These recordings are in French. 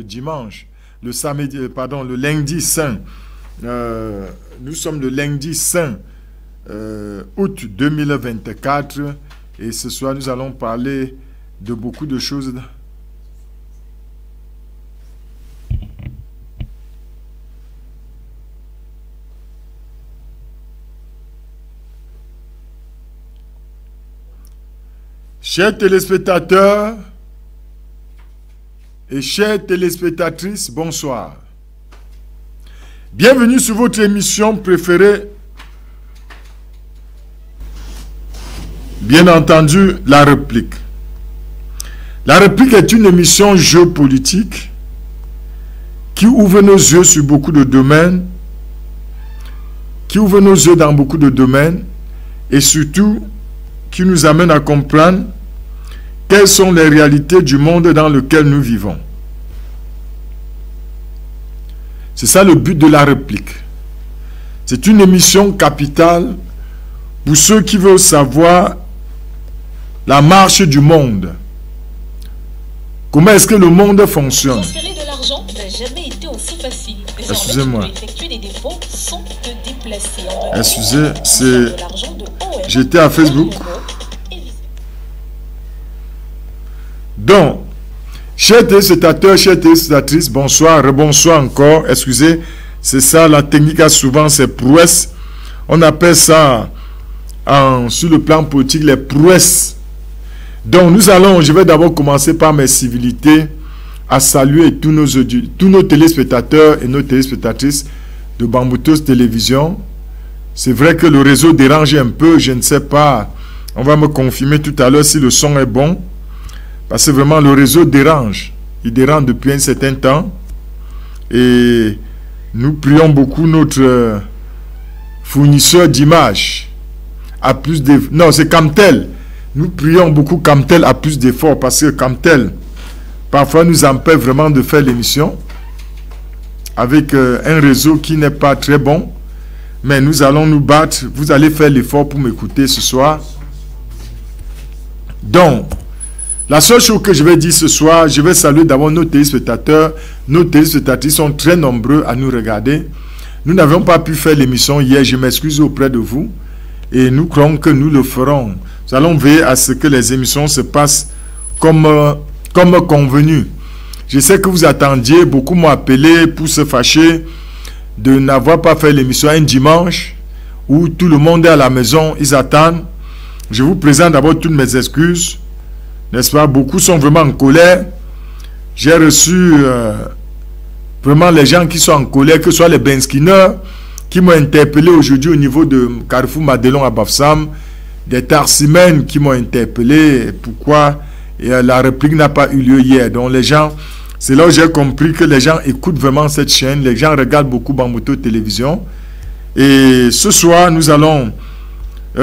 Le dimanche, le samedi, pardon, le lundi saint. Nous sommes le lundi saint août 2024 et ce soir nous allons parler de beaucoup de choses. Chers téléspectateurs et chères téléspectatrices, bonsoir. Bienvenue sur votre émission préférée, bien entendu, La Réplique. La Réplique est une émission géopolitique qui ouvre nos yeux sur beaucoup de domaines, qui ouvre nos yeux dans beaucoup de domaines et surtout qui nous amène à comprendre quelles sont les réalités du monde dans lequel nous vivons. C'est ça le but de La Réplique. C'est une émission capitale pour ceux qui veulent savoir la marche du monde. Comment est-ce que le monde fonctionne? Transférer de l'argent n'a jamais été aussi facile. Excusez-moi. Effectuer des dépôts sans te déplacer. Excusez, c'est... J'étais à Facebook. Donc, chers téléspectateurs, chères téléspectatrices, bonsoir, rebonsoir encore. Excusez, c'est ça, la technique a souvent ses prouesses. On appelle ça, sur le plan politique, les prouesses. Donc, je vais d'abord commencer par mes civilités, à saluer tous nos téléspectateurs et nos téléspectatrices de Bamboutos Télévision. C'est vrai que le réseau dérange un peu, je ne sais pas. On va me confirmer tout à l'heure si le son est bon. Parce que vraiment, le réseau dérange. Il dérange depuis un certain temps. Et nous prions beaucoup notre fournisseur d'images à plus d'efforts. Non, c'est Camtel. Nous prions beaucoup Camtel à plus d'efforts parce que Camtel, parfois, nous empêche vraiment de faire l'émission avec un réseau qui n'est pas très bon. Mais nous allons nous battre. Vous allez faire l'effort pour m'écouter ce soir. Donc, la seule chose que je vais dire ce soir, je vais saluer d'abord nos téléspectateurs. Nos téléspectatrices sont très nombreux à nous regarder. Nous n'avons pas pu faire l'émission hier, je m'excuse auprès de vous. Et nous croyons que nous le ferons. Nous allons veiller à ce que les émissions se passent comme convenu. Je sais que vous attendiez, beaucoup m'ont appelé pour se fâcher de n'avoir pas fait l'émission un dimanche où tout le monde est à la maison, ils attendent. Je vous présente d'abord toutes mes excuses. N'est-ce pas? Beaucoup sont vraiment en colère. J'ai reçu vraiment les gens qui sont en colère, que ce soit les Benskineurs qui m'ont interpellé aujourd'hui au niveau de Carrefour Madelon à Bafsam, des Tarsimènes qui m'ont interpellé. Pourquoi la réplique n'a pas eu lieu hier? Donc les gens, c'est là où j'ai compris que les gens écoutent vraiment cette chaîne. Les gens regardent beaucoup Bamboutos Télévision. Et ce soir, nous allons...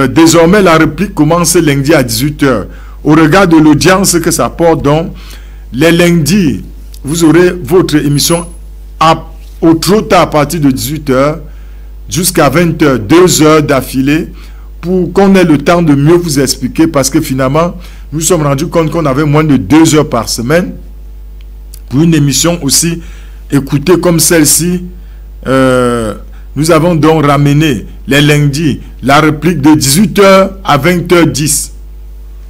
désormais, la réplique commence lundi à 18 h. Au regard de l'audience que ça porte, donc, les lundis, vous aurez votre émission au trop tard à partir de 18 h jusqu'à 20 h, 2 heures d'affilée, pour qu'on ait le temps de mieux vous expliquer, parce que finalement, nous nous sommes rendus compte qu'on avait moins de 2 heures par semaine pour une émission aussi écoutée comme celle-ci. Nous avons donc ramené les lundis la réplique de 18 h à 20 h 10.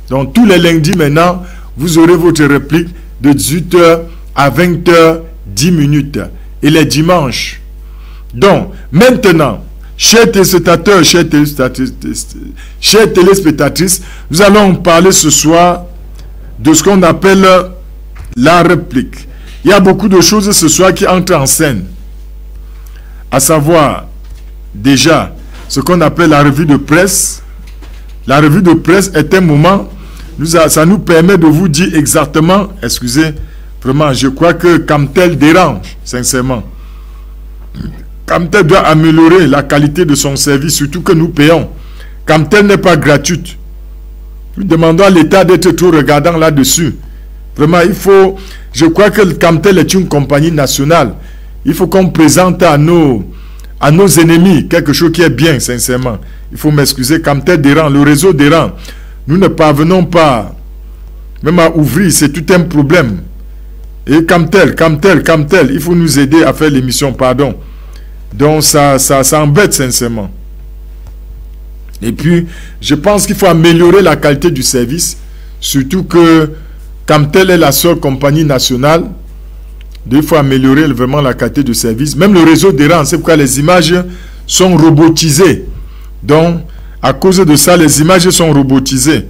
Donc tous les lundis maintenant, vous aurez votre réplique de 18 h à 20 h 10 minutes. Et les dimanches. Donc maintenant, chers téléspectateurs, chères téléspectatrices, nous allons parler ce soir de ce qu'on appelle la réplique. Il y a beaucoup de choses ce soir qui entrent en scène. À savoir, déjà, ce qu'on appelle la revue de presse. La revue de presse est un moment, ça nous permet de vous dire exactement, excusez, vraiment, je crois que Camtel dérange, sincèrement. Camtel doit améliorer la qualité de son service, surtout que nous payons. Camtel n'est pas gratuite. Nous demandons à l'État d'être trop regardant là-dessus. Vraiment, je crois que Camtel est une compagnie nationale. Il faut qu'on présente à nos ennemis quelque chose qui est bien, sincèrement. Il faut m'excuser, Camtel dérange, le réseau dérange. Nous ne parvenons pas, même à ouvrir, c'est tout un problème. Et Camtel, il faut nous aider à faire l'émission, pardon. Donc ça embête sincèrement. Et puis, je pense qu'il faut améliorer la qualité du service, surtout que Camtel est la seule compagnie nationale. Il faut améliorer vraiment la qualité du service. Même le réseau dérange, c'est pourquoi les images sont robotisées. Donc, à cause de ça, les images sont robotisées.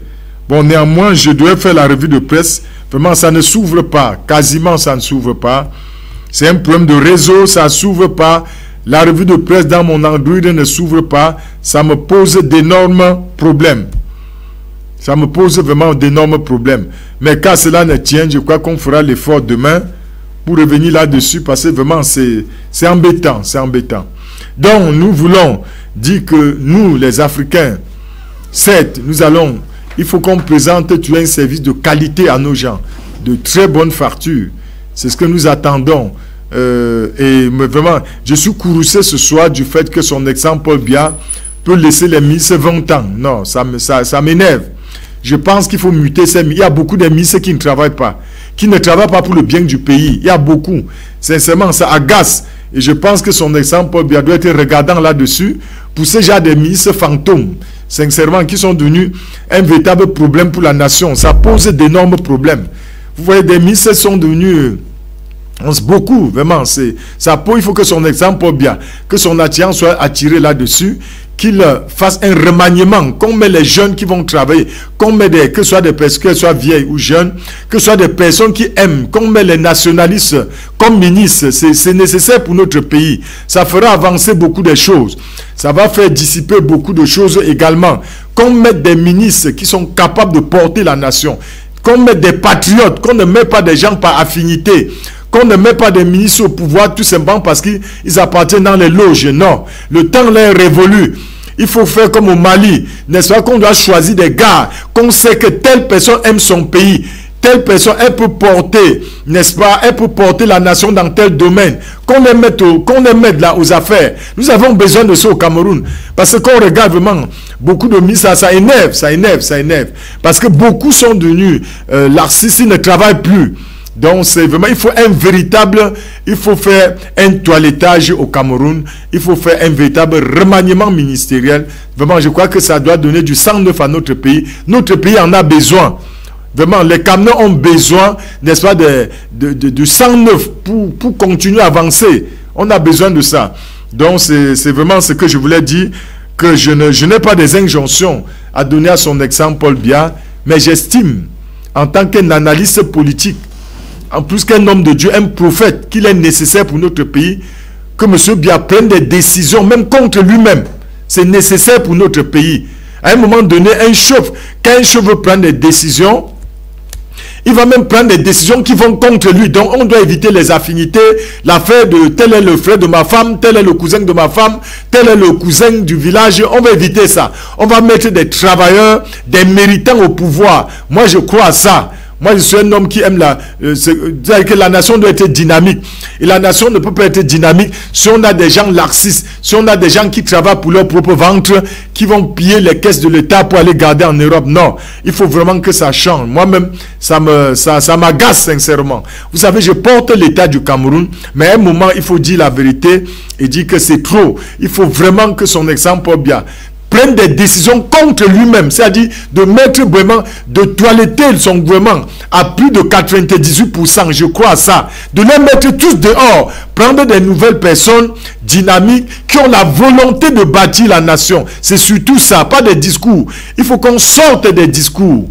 Bon, néanmoins, je dois faire la revue de presse. Vraiment, ça ne s'ouvre pas. Quasiment, ça ne s'ouvre pas. C'est un problème de réseau, ça ne s'ouvre pas. La revue de presse dans mon Android ne s'ouvre pas. Ça me pose d'énormes problèmes. Ça me pose vraiment d'énormes problèmes. Mais quand cela ne tient, je crois qu'on fera l'effort demain pour revenir là-dessus parce que vraiment, c'est embêtant. C'est embêtant. Donc, nous voulons dire que nous, les Africains, certes, il faut qu'on présente un service de qualité à nos gens, de très bonne facture. C'est ce que nous attendons. Mais vraiment, je suis courroucé ce soir du fait que son exemple Paul Biya peut laisser les ministres 20 ans. Non, ça m'énerve. Je pense qu'il faut muter ces ministres. Il y a beaucoup de ministres qui ne travaillent pas, qui ne travaillent pas pour le bien du pays. Il y a beaucoup. Sincèrement, ça agace. Et je pense que son exemple Paul Biya doit être regardant là-dessus pour ces gens de ministres fantômes, sincèrement, qui sont devenus un véritable problème pour la nation. Ça pose d'énormes problèmes. Vous voyez, des ministres sont devenus... beaucoup, vraiment, il faut que son exemple Paul Biya, que son attirance soit attiré là-dessus, qu'il fasse un remaniement, qu'on met les jeunes qui vont travailler, qu'on met que ce soit des personnes, qu'elles soient vieilles ou jeunes, que ce soit des personnes qui aiment, qu'on met les nationalistes comme ministres, c'est nécessaire pour notre pays. Ça fera avancer beaucoup de choses. Ça va faire dissiper beaucoup de choses également. Qu'on mette des ministres qui sont capables de porter la nation, qu'on mette des patriotes, qu'on ne met pas des gens par affinité, qu'on ne met pas des ministres au pouvoir tout simplement parce qu'ils appartiennent dans les loges. Non, le temps là est révolu. Il faut faire comme au Mali, n'est-ce pas, qu'on doit choisir des gars, qu'on sait que telle personne aime son pays, telle personne, elle peut porter, n'est-ce pas, elle peut porter la nation dans tel domaine, qu'on les mette là aux affaires. Nous avons besoin de ça au Cameroun, parce que quand on regarde vraiment beaucoup de ministres, ça énerve, parce que beaucoup sont devenus laxistes, ils ne travaillent plus. Donc, c'est vraiment, il faut faire un toilettage au Cameroun, il faut faire un véritable remaniement ministériel. Vraiment, je crois que ça doit donner du sang neuf à notre pays. Notre pays en a besoin. Vraiment, les Camerounais ont besoin, n'est-ce pas, de sang neuf pour continuer à avancer. On a besoin de ça. Donc, c'est vraiment ce que je voulais dire, que je n'ai pas des injonctions à donner à son exemple Paul Biya, mais j'estime, en tant qu'un analyste politique, en plus qu'un homme de Dieu, un prophète, qu'il est nécessaire pour notre pays, que M. Biya prenne des décisions, même contre lui-même. C'est nécessaire pour notre pays. À un moment donné, quand un chef veut prendre des décisions, il va même prendre des décisions qui vont contre lui. Donc, on doit éviter les affinités. L'affaire de tel est le frère de ma femme, tel est le cousin de ma femme, tel est le cousin du village. On va éviter ça. On va mettre des travailleurs, des méritants au pouvoir. Moi, je crois à ça. Moi, je suis un homme qui aime que la nation doit être dynamique. Et la nation ne peut pas être dynamique si on a des gens laxistes, si on a des gens qui travaillent pour leur propre ventre, qui vont piller les caisses de l'État pour aller garder en Europe. Non, il faut vraiment que ça change. Moi-même, ça m'agace sincèrement. Vous savez, je porte l'État du Cameroun, mais à un moment, il faut dire la vérité et dire que c'est trop. Il faut vraiment que son exemple Paul Biya prenne des décisions contre lui-même, c'est-à-dire de mettre vraiment, de toiletter son gouvernement à plus de 98%, je crois à ça, de les mettre tous dehors, prendre des nouvelles personnes dynamiques qui ont la volonté de bâtir la nation. C'est surtout ça, pas des discours. Il faut qu'on sorte des discours.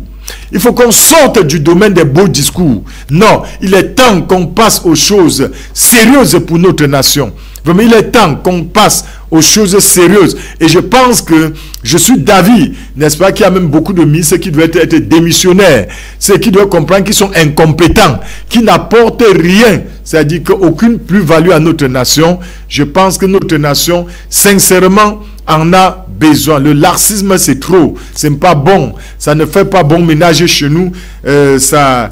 Il faut qu'on sorte du domaine des beaux discours. Non, il est temps qu'on passe aux choses sérieuses pour notre nation. Vraiment, il est temps qu'on passe aux choses sérieuses. Et je pense que je suis d'avis, n'est-ce pas, qu'il y a même beaucoup de ministres qui doivent être démissionnaires. Ceux qui doivent comprendre qu'ils sont incompétents, qui n'apportent rien. C'est-à-dire qu'aucune plus-value à notre nation. Je pense que notre nation, sincèrement, en a besoin. Le laxisme, c'est trop. C'est pas bon. Ça ne fait pas bon ménage chez nous. Ça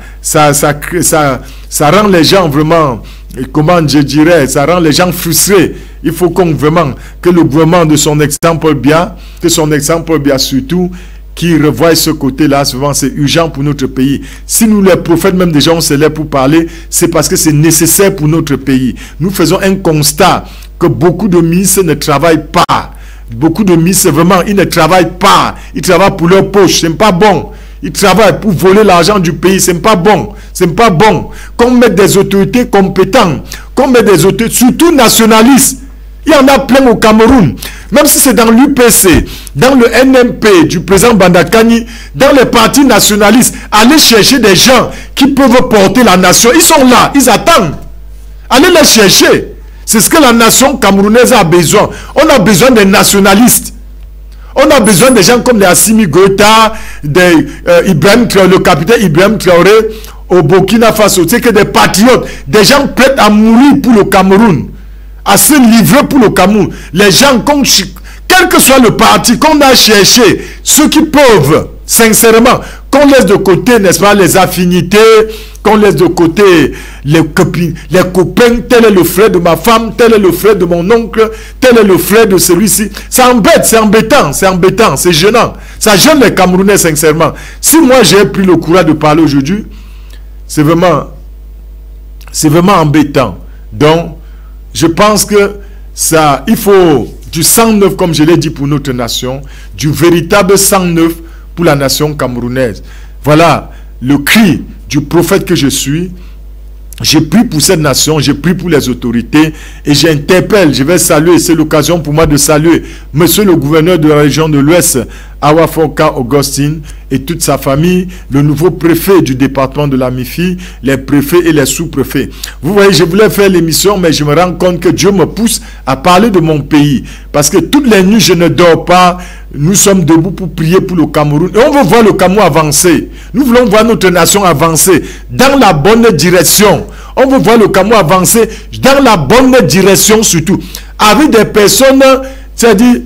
rend les gens vraiment... Comment je dirais, ça rend les gens frustrés. Il faut qu'on vraiment, que le gouvernement de son exemple Paul Biya, que son exemple Paul Biya surtout, qui revoient ce côté-là. Souvent, c'est urgent pour notre pays. Si nous, les prophètes, même déjà, on se lève pour parler, c'est parce que c'est nécessaire pour notre pays. Nous faisons un constat que beaucoup de ministres ne travaillent pas. Beaucoup de ministres, vraiment, ils ne travaillent pas. Ils travaillent pour leur poche. C'est pas bon. Ils travaillent pour voler l'argent du pays. C'est pas bon. C'est pas bon. Qu'on mette des autorités compétentes, qu'on mette des autorités, surtout nationalistes. Il y en a plein au Cameroun. Même si c'est dans l'UPC, dans le NMP du président Bandakani, dans les partis nationalistes, allez chercher des gens qui peuvent porter la nation. Ils sont là, ils attendent. Allez les chercher. C'est ce que la nation camerounaise a besoin. On a besoin des nationalistes. On a besoin des gens comme les Assimi Goïta, le capitaine Ibrahim Traoré au Burkina Faso. C'est que des patriotes, des gens prêts à mourir pour le Cameroun, à se livrer pour le Cameroun. Les gens, quel que soit le parti qu'on a cherché, ceux qui peuvent, sincèrement, qu'on laisse de côté, n'est-ce pas, les affinités, qu'on laisse de côté les copains, tel est le frère de ma femme, tel est le frère de mon oncle, tel est le frère de celui-ci. Ça embête, c'est embêtant, c'est gênant. Ça gêne les Camerounais, sincèrement. Si moi j'ai pris le courage de parler aujourd'hui, c'est vraiment embêtant. Donc, je pense que ça, il faut du sang neuf, comme je l'ai dit, pour notre nation, du véritable sang neuf pour la nation camerounaise. Voilà le cri du prophète que je suis. J'ai pris pour cette nation, j'ai pris pour les autorités et j'interpelle, je vais saluer, c'est l'occasion pour moi de saluer monsieur le gouverneur de la région de l'Ouest, Awafoka Augustine et toute sa famille, le nouveau préfet du département de la MIFI, les préfets et les sous-préfets. Vous voyez, je voulais faire l'émission, mais je me rends compte que Dieu me pousse à parler de mon pays. Parce que toutes les nuits, je ne dors pas. Nous sommes debout pour prier pour le Cameroun. Et on veut voir le Cameroun avancer. Nous voulons voir notre nation avancer dans la bonne direction. On veut voir le Cameroun avancer dans la bonne direction surtout. Avec des personnes, c'est-à-dire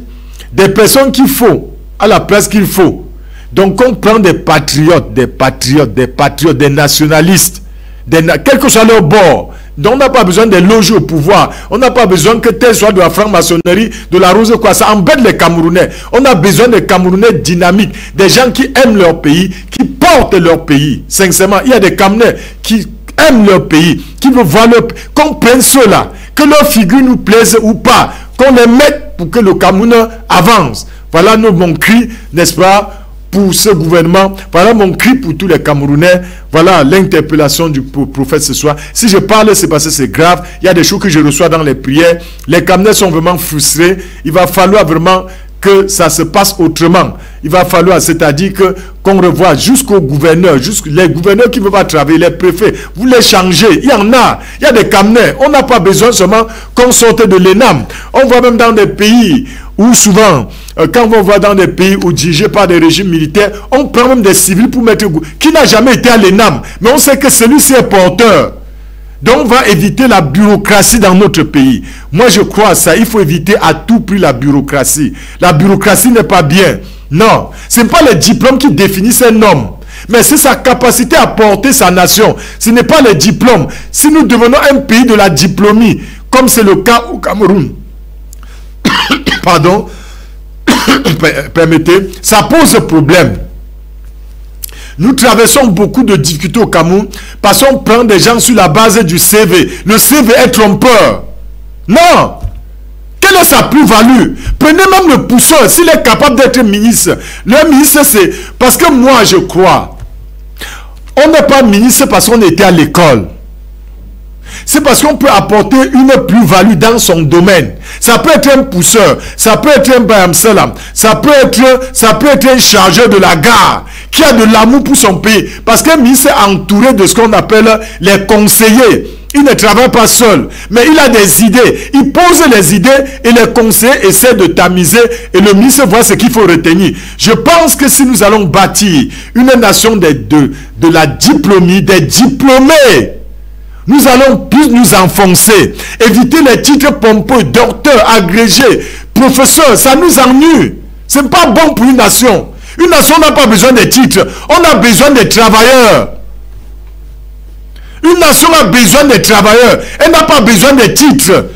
des personnes qu'il faut, à la place qu'il faut. Donc on prend des patriotes, des nationalistes, quel que soit leur bord. Donc on n'a pas besoin des logis au pouvoir. On n'a pas besoin que tel soit de la franc-maçonnerie, de la rose, quoi. Ça embête les Camerounais. On a besoin des Camerounais dynamiques, des gens qui aiment leur pays, qui portent leur pays. Sincèrement, il y a des Camerounais qui aiment leur pays, qui veulent voir leur pays, qu'on prenne ceux-là, que leur figure nous plaise ou pas, qu'on les mette pour que le Cameroun avance. Voilà mon cri, n'est-ce pas, pour ce gouvernement. Voilà mon cri pour tous les Camerounais. Voilà l'interpellation du prophète ce soir. Si je parle, c'est parce que c'est grave. Il y a des choses que je reçois dans les prières. Les Camerounais sont vraiment frustrés. Il va falloir vraiment que ça se passe autrement. Il va falloir, c'est-à-dire que qu'on revoie jusqu'aux gouverneurs, les gouverneurs qui ne veulent pas travailler, les préfets, vous les changez. Il y en a. Il y a des Camerounais. On n'a pas besoin seulement qu'on sorte de l'ENAM. On voit même dans des pays où souvent, quand on va dans des pays où dirigés par des régimes militaires, on prend même des civils pour mettre qui n'a jamais été à l'ENAM. Mais on sait que celui-ci est porteur. Donc on va éviter la bureaucratie dans notre pays. Moi je crois à ça. Il faut éviter à tout prix la bureaucratie. La bureaucratie n'est pas bien. Non. Ce n'est pas les diplômes qui définissent un homme. Mais c'est sa capacité à porter sa nation. Ce n'est pas les diplômes. Si nous devenons un pays de la diplômie, comme c'est le cas au Cameroun, pardon, permettez, ça pose problème. Nous traversons beaucoup de difficultés au Cameroun parce qu'on prend des gens sur la base du CV. Le CV est trompeur. Non. Quelle est sa plus-value? Prenez même le pousseur, s'il est capable d'être ministre. Le ministre, c'est parce que moi, je crois, on n'est pas ministre parce qu'on était à l'école. C'est parce qu'on peut apporter une plus-value dans son domaine. Ça peut être un pousseur, ça peut être un bayamsalam, ça peut être un chargeur de la gare qui a de l'amour pour son pays. Parce qu'un ministre est entouré de ce qu'on appelle les conseillers. Il ne travaille pas seul, mais il a des idées. Il pose les idées et les conseillers essaient de tamiser et le ministre voit ce qu'il faut retenir. Je pense que si nous allons bâtir une nation de la diplômie, des diplômés, nous allons plus nous enfoncer, éviter les titres pompeux, docteur, agrégé, professeur, ça nous ennuie. Ce n'est pas bon pour une nation. Une nation n'a pas besoin de titres, on a besoin des travailleurs. Une nation a besoin des travailleurs, elle n'a pas besoin des titres.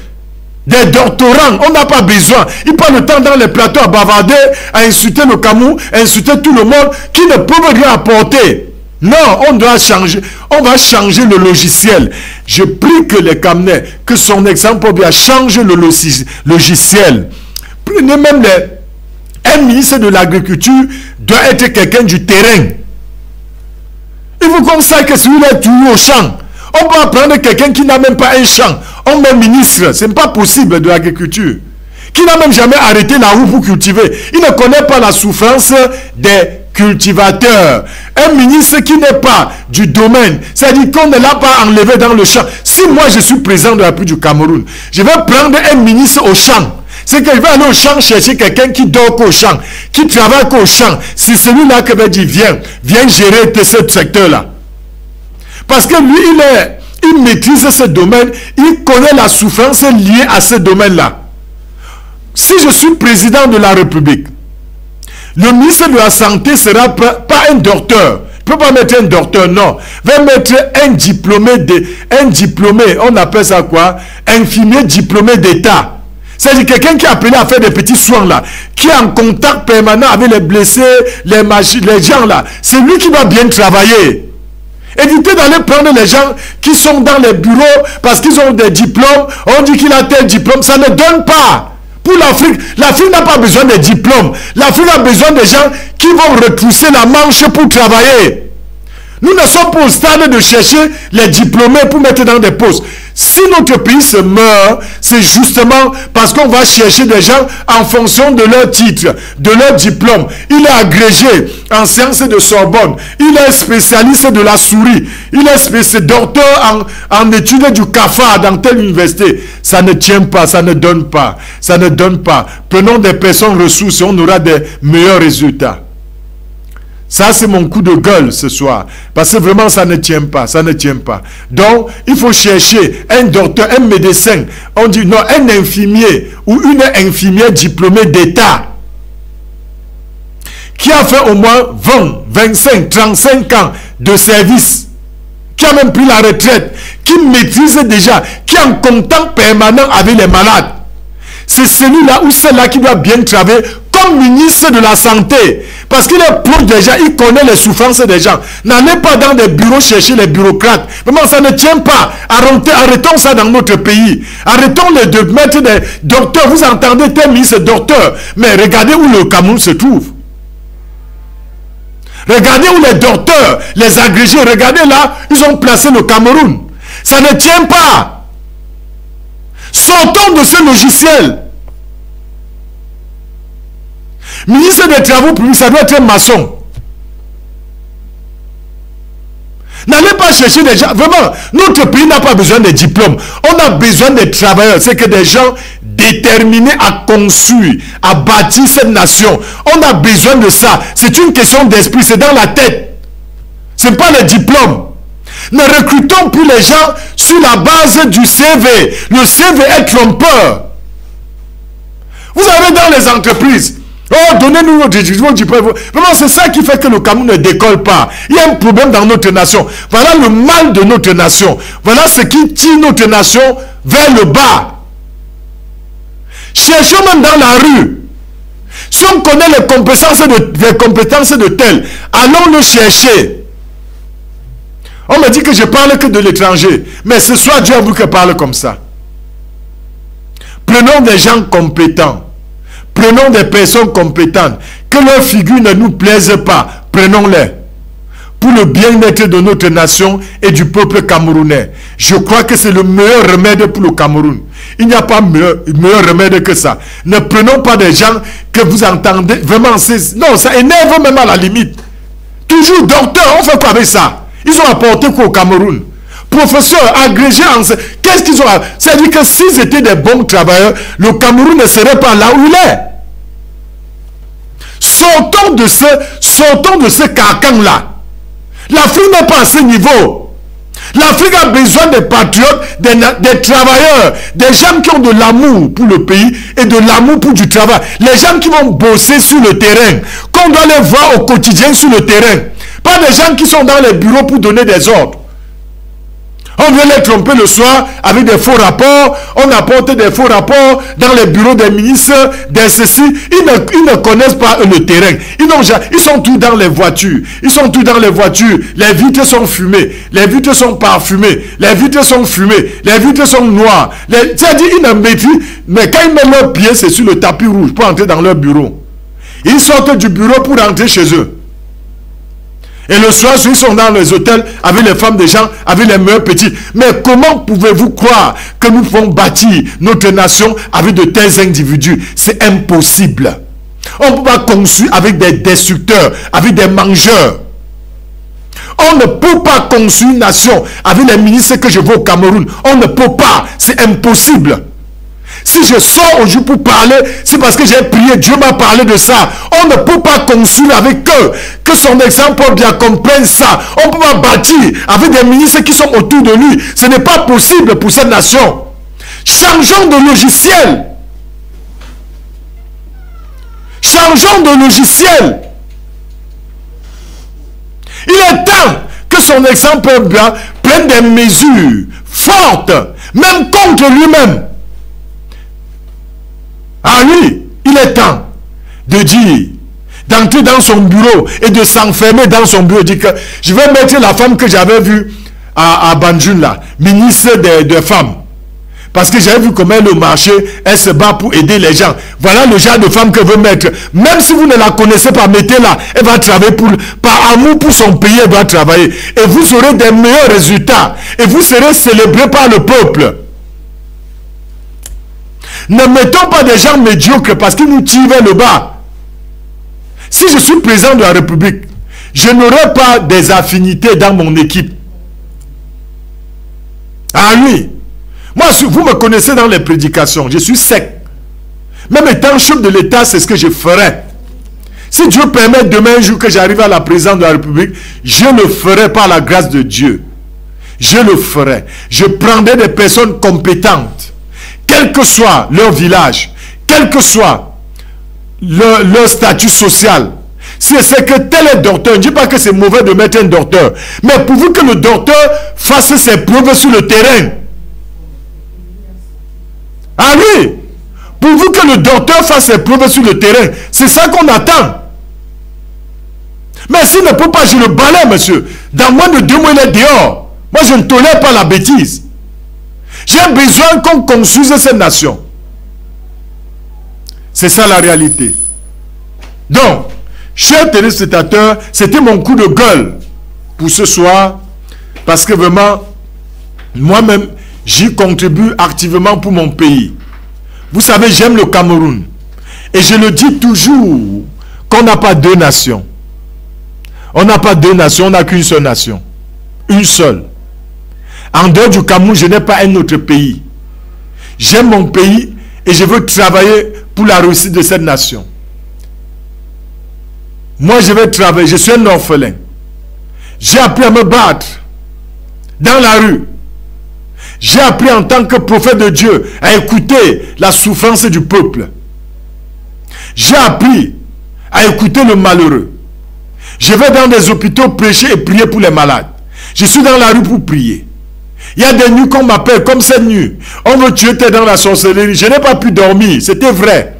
des doctorants, on n'a pas besoin. Ils passent le temps dans les plateaux à bavarder, à insulter le Cameroun, à insulter tout le monde, qui ne peuvent rien apporter. Non, on doit changer. On va changer le logiciel. Je prie que les Camerounais, que son exemple bien change le logiciel. Prenez même un ministre de l'Agriculture doit être quelqu'un du terrain. Il faut qu'on sache que celui-là est toujours au champ. On peut prendre quelqu'un qui n'a même pas un champ. On met ministre. Ce n'est pas possible de l'agriculture. Qui n'a même jamais arrêté la roue pour cultiver. Il ne connaît pas la souffrance des cultivateurs. Un ministre qui n'est pas du domaine, c'est-à-dire qu'on ne l'a pas enlevé dans le champ. Si moi je suis président de la République du Cameroun, je vais prendre un ministre au champ. C'est que je vais aller au champ chercher quelqu'un qui dort qu'au champ, qui travaille qu'au champ. C'est celui-là que je vais dire, viens gérer ce secteur-là. Parce que lui, il maîtrise ce domaine, il connaît la souffrance liée à ce domaine-là. Si je suis président de la République, le ministre de la Santé sera pas un docteur. Je ne peux pas mettre un docteur, non. Je vais mettre un diplômé, on appelle ça quoi? Infirmier diplômé d'État. C'est-à-dire quelqu'un qui est appelé à faire des petits soins là, qui est en contact permanent avec les blessés, les machines, les gens là. C'est lui qui va bien travailler. Évitez d'aller prendre les gens qui sont dans les bureaux parce qu'ils ont des diplômes. On dit qu'il a tel diplôme, ça ne donne pas. Pour l'Afrique, l'Afrique n'a pas besoin de diplômes. L'Afrique a besoin de gens qui vont retrousser la manche pour travailler. Nous ne sommes pas au stade de chercher les diplômés pour mettre dans des postes. Si notre pays se meurt, c'est justement parce qu'on va chercher des gens en fonction de leur titre, de leur diplôme. Il est agrégé en sciences de Sorbonne. Il est spécialiste de la souris. Il est docteur en études du cafard dans telle université. Ça ne tient pas, ça ne donne pas. Ça ne donne pas. Prenons des personnes ressources et on aura des meilleurs résultats. Ça, c'est mon coup de gueule ce soir. Parce que vraiment, ça ne tient pas. Ça ne tient pas. Donc, il faut chercher un docteur, un médecin. On dit non, un infirmier ou une infirmière diplômée d'État qui a fait au moins 20, 25, 35 ans de service, qui a même pris la retraite, qui maîtrise déjà, qui est en contact permanent avec les malades. C'est celui-là ou celle-là qui doit bien travailler comme ministre de la Santé. Parce qu'il est proche des gens, il connaît les souffrances des gens. N'allez pas dans des bureaux chercher les bureaucrates. Vraiment, ça ne tient pas. Arrêtons ça dans notre pays. Arrêtons de mettre des docteurs. Vous entendez tel ministre docteur. Mais regardez où le Cameroun se trouve. Regardez où les docteurs, les agrégés, regardez là, ils ont placé le Cameroun. Ça ne tient pas. Sortons de ce logiciel. Ministre des Travaux publics, ça doit être un maçon. N'allez pas chercher des gens. Vraiment, notre pays n'a pas besoin de diplômes. On a besoin de travailleurs. C'est que des gens déterminés à construire, à bâtir cette nation. On a besoin de ça. C'est une question d'esprit. C'est dans la tête. Ce n'est pas le diplôme. Ne recrutons plus les gens sur la base du CV. Le CV est trompeur. Vous avez dans les entreprises. Oh, donnez-nous notre diplôme. Vraiment, c'est ça qui fait que le Cameroun ne décolle pas. Il y a un problème dans notre nation. Voilà le mal de notre nation. Voilà ce qui tire notre nation vers le bas. Cherchons même dans la rue. Si on connaît les compétences de tel, allons le chercher. On me dit que je parle que de l'étranger. Mais ce soir, Dieu a voulu que je parle comme ça. Prenons des gens compétents. Prenons des personnes compétentes. Que leur figure ne nous plaise pas. Prenons-les. Pour le bien-être de notre nation et du peuple camerounais. Je crois que c'est le meilleur remède pour le Cameroun. Il n'y a pas meilleur remède que ça. Ne prenons pas des gens que vous entendez. Vraiment, non, ça énerve même à la limite. Toujours docteur, on fait quoi avec ça? Ils ont apporté quoi au Cameroun? Professeurs, agrégés, qu'est-ce qu'ils ont? C'est-à-dire que s'ils étaient des bons travailleurs, le Cameroun ne serait pas là où il est. Sortons de ce carcan-là. L'Afrique n'est pas à ce niveau. L'Afrique a besoin des patriotes, des travailleurs, des gens qui ont de l'amour pour le pays et de l'amour pour du travail. Les gens qui vont bosser sur le terrain, qu'on doit les voir au quotidien sur le terrain. Pas des gens qui sont dans les bureaux pour donner des ordres. On vient les tromper le soir avec des faux rapports. On apporte des faux rapports dans les bureaux des ministres, des ceci. Ils ne connaissent pas le terrain. Ils sont tous dans les voitures. Ils sont tous dans les voitures. Les vitres sont fumées. Les vitres sont parfumées. Les vitres sont fumées. Les vitres sont noires. C'est-à-dire, ils ne maîtrisent. Mais quand ils mettent leurs pieds, c'est sur le tapis rouge pour entrer dans leur bureau. Ils sortent du bureau pour rentrer chez eux. Et le soir, ils sont dans les hôtels avec les femmes des gens, avec les meilleurs petits. Mais comment pouvez-vous croire que nous pouvons bâtir notre nation avec de tels individus? C'est impossible. On ne peut pas construire avec des destructeurs, avec des mangeurs. On ne peut pas construire une nation avec les ministres que je vois au Cameroun. On ne peut pas. C'est impossible. Si je sors aujourd'hui pour parler, c'est parce que j'ai prié, Dieu m'a parlé de ça. On ne peut pas construire avec eux. Que son exemple bien comprenne ça. On ne peut pas bâtir avec des ministres qui sont autour de lui. Ce n'est pas possible pour cette nation. Changeons de logiciel. Changeons de logiciel. Il est temps que son exemple bien prenne des mesures fortes, même contre lui-même. Ah oui, il est temps de dire, d'entrer dans son bureau et de s'enfermer dans son bureau. Dire que je vais mettre la femme que j'avais vue à Banjul là, ministre des femmes. Parce que j'avais vu comment elle marchait, elle se bat pour aider les gens. Voilà le genre de femme que veut mettre. Même si vous ne la connaissez pas, mettez-la. Elle va travailler par amour pour son pays, elle va travailler. Et vous aurez des meilleurs résultats. Et vous serez célébrés par le peuple. Ne mettons pas des gens médiocres parce qu'ils nous tirent vers le bas. Si je suis président de la République, je n'aurai pas des affinités dans mon équipe. Ah oui. Moi, vous me connaissez dans les prédications. Je suis sec. Même étant chef de l'État, c'est ce que je ferai. Si Dieu permet demain un jour que j'arrive à la présidence de la République, je le ferai par la grâce de Dieu. Je le ferai. Je prendrai des personnes compétentes. Quel que soit leur village, quel que soit leur statut social. Si c'est que tel est docteur, je ne dis pas que c'est mauvais de mettre un docteur, mais pourvu que le docteur fasse ses preuves sur le terrain. Ah oui, pourvu que le docteur fasse ses preuves sur le terrain, c'est ça qu'on attend. Mais s'il ne peut pas, je le balaye, monsieur. Dans moins de 2 mois, il est dehors. Moi, je ne tolère pas la bêtise. J'ai besoin qu'on construise cette nation. C'est ça la réalité. Donc, chers téléspectateurs, c'était mon coup de gueule pour ce soir, parce que vraiment, moi-même, j'y contribue activement pour mon pays. Vous savez, j'aime le Cameroun. Et je le dis toujours, qu'on n'a pas 2 nations. On n'a pas 2 nations, on n'a qu'une seule nation. Une seule. En dehors du Cameroun, je n'ai pas un autre pays. J'aime mon pays et je veux travailler pour la réussite de cette nation. Moi, je vais travailler. Je suis un orphelin. J'ai appris à me battre dans la rue. J'ai appris en tant que prophète de Dieu à écouter la souffrance du peuple. J'ai appris à écouter le malheureux. Je vais dans des hôpitaux prêcher et prier pour les malades. Je suis dans la rue pour prier. Il y a des nuits qu'on m'appelle comme cette nuit. On veut tuer dans la sorcellerie. Je n'ai pas pu dormir. C'était vrai.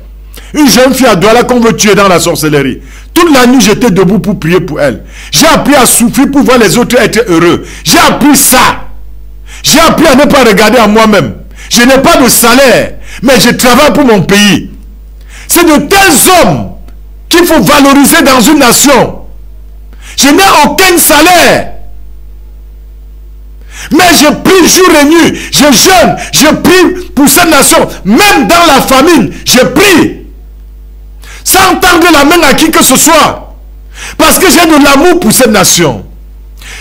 Une jeune fille à Douala qu'on veut tuer dans la sorcellerie. Toute la nuit, j'étais debout pour prier pour elle. J'ai appris à souffrir pour voir les autres être heureux. J'ai appris ça. J'ai appris à ne pas regarder à moi-même. Je n'ai pas de salaire, mais je travaille pour mon pays. C'est de tels hommes qu'il faut valoriser dans une nation. Je n'ai aucun salaire. Mais je prie jour et nuit, je jeûne, je prie pour cette nation. Même dans la famine, je prie. Sans tendre la main à qui que ce soit. Parce que j'ai de l'amour pour cette nation.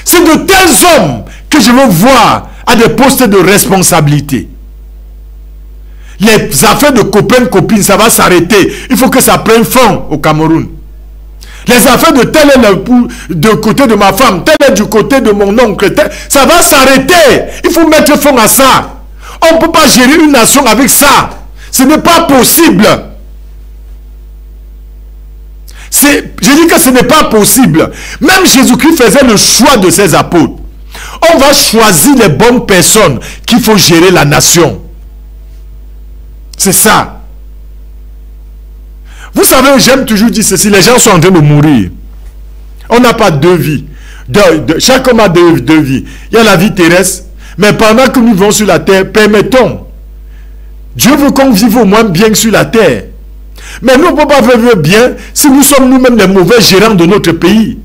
C'est de tels hommes que je veux voir à des postes de responsabilité. Les affaires de copains-copines, ça va s'arrêter. Il faut que ça prenne fin au Cameroun. Les affaires de tel est du côté de ma femme, tel est du côté de mon oncle, ça va s'arrêter. Il faut mettre fin à ça. On ne peut pas gérer une nation avec ça. Ce n'est pas possible. Je dis que ce n'est pas possible. Même Jésus-Christ faisait le choix de ses apôtres. On va choisir les bonnes personnes qu'il faut gérer la nation. C'est ça. Vous savez, j'aime toujours dire ceci, les gens sont en train de mourir. On n'a pas deux vies. Chaque homme a deux vies. Il y a la vie terrestre, mais pendant que nous vivons sur la terre, permettons. Dieu veut qu'on vive au moins bien sur la terre. Mais nous ne pouvons pas vivre bien si nous sommes nous-mêmes les mauvais gérants de notre pays.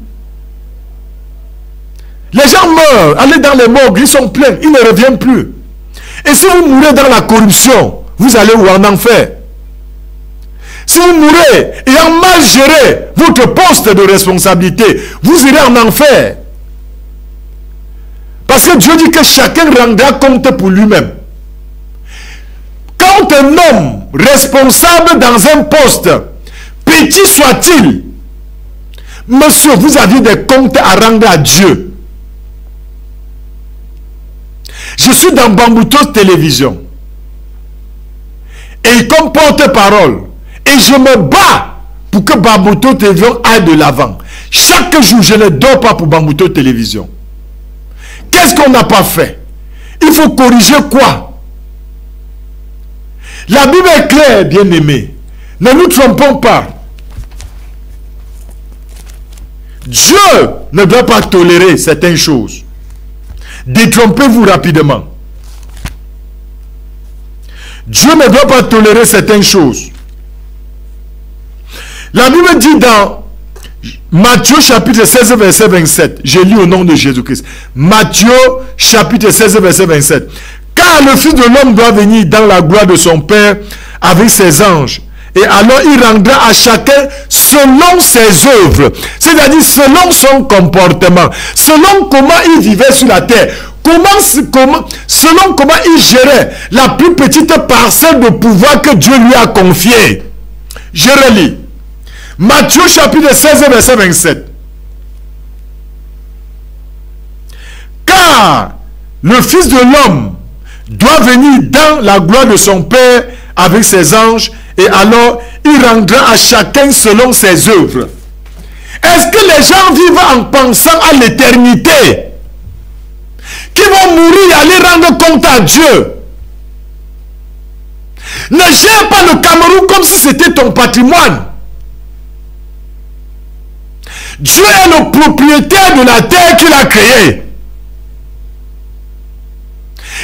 Les gens meurent, allez dans les morgues, ils sont pleins, ils ne reviennent plus. Et si vous mourrez dans la corruption, vous allez où en enfer? Si vous mourrez ayant mal géré votre poste de responsabilité, vous irez en enfer. Parce que Dieu dit que chacun rendra compte pour lui-même. Quand un homme responsable dans un poste, petit soit-il, monsieur, vous avez des comptes à rendre à Dieu. Je suis dans Bamboutos Télévision. Et comme porte-parole, et je me bats pour que Bamboutos Télévision aille de l'avant. Chaque jour, je ne dors pas pour Bamboutos Télévision. Qu'est-ce qu'on n'a pas fait? Il faut corriger quoi? La Bible est claire, bien-aimés. Ne nous trompons pas. Dieu ne doit pas tolérer certaines choses. Détrompez-vous rapidement. Dieu ne doit pas tolérer certaines choses. La Bible dit dans Matthieu chapitre 16 verset 27. Je lis au nom de Jésus-Christ. Matthieu chapitre 16 verset 27. Car le Fils de l'homme doit venir dans la gloire de son Père avec ses anges. Et alors il rendra à chacun selon ses œuvres. C'est-à-dire selon son comportement. Selon comment il vivait sur la terre. Selon comment il gérait la plus petite parcelle de pouvoir que Dieu lui a confiée. Je relis. Matthieu chapitre 16 verset 27. Car le Fils de l'homme doit venir dans la gloire de son Père avec ses anges, et alors il rendra à chacun selon ses œuvres. Est-ce que les gens vivent en pensant à l'éternité, qui vont mourir et aller rendre compte à Dieu? Ne gère pas le Cameroun comme si c'était ton patrimoine. Dieu est le propriétaire de la terre qu'il a créée.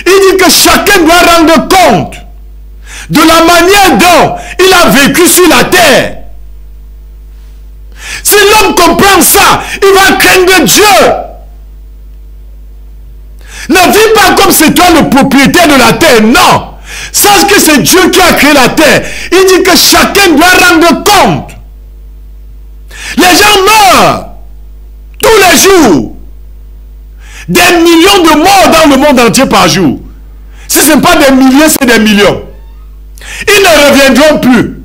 Il dit que chacun doit rendre compte de la manière dont il a vécu sur la terre. Si l'homme comprend ça, il va craindre Dieu. Ne vis pas comme c'est toi le propriétaire de la terre, non. Sache que c'est Dieu qui a créé la terre. Il dit que chacun doit rendre compte. Les gens meurent tous les jours. Des millions de morts dans le monde entier par jour. Si ce n'est pas des milliers, c'est des millions. Ils ne reviendront plus.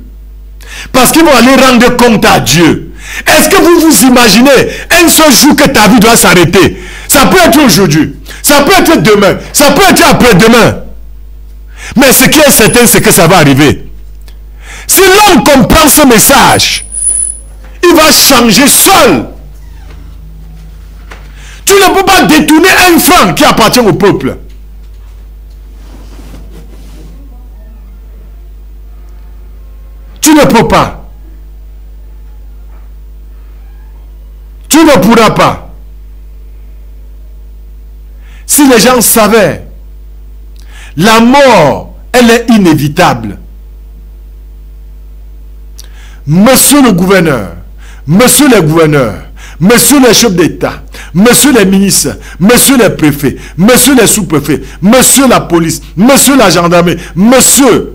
Parce qu'ils vont aller rendre compte à Dieu. Est-ce que vous vous imaginez un seul jour que ta vie doit s'arrêter? Ça peut être aujourd'hui. Ça peut être demain. Ça peut être après-demain. Mais ce qui est certain, c'est que ça va arriver. Si l'homme comprend ce message, il va changer seul. Tu ne peux pas détourner un franc qui appartient au peuple. Tu ne peux pas. Tu ne pourras pas. Si les gens savaient, la mort, elle est inévitable. Monsieur le gouverneur, monsieur le gouverneur, monsieur les chefs d'État, monsieur les ministres, monsieur les préfets, monsieur les sous-préfets, monsieur la police, monsieur la gendarmerie, monsieur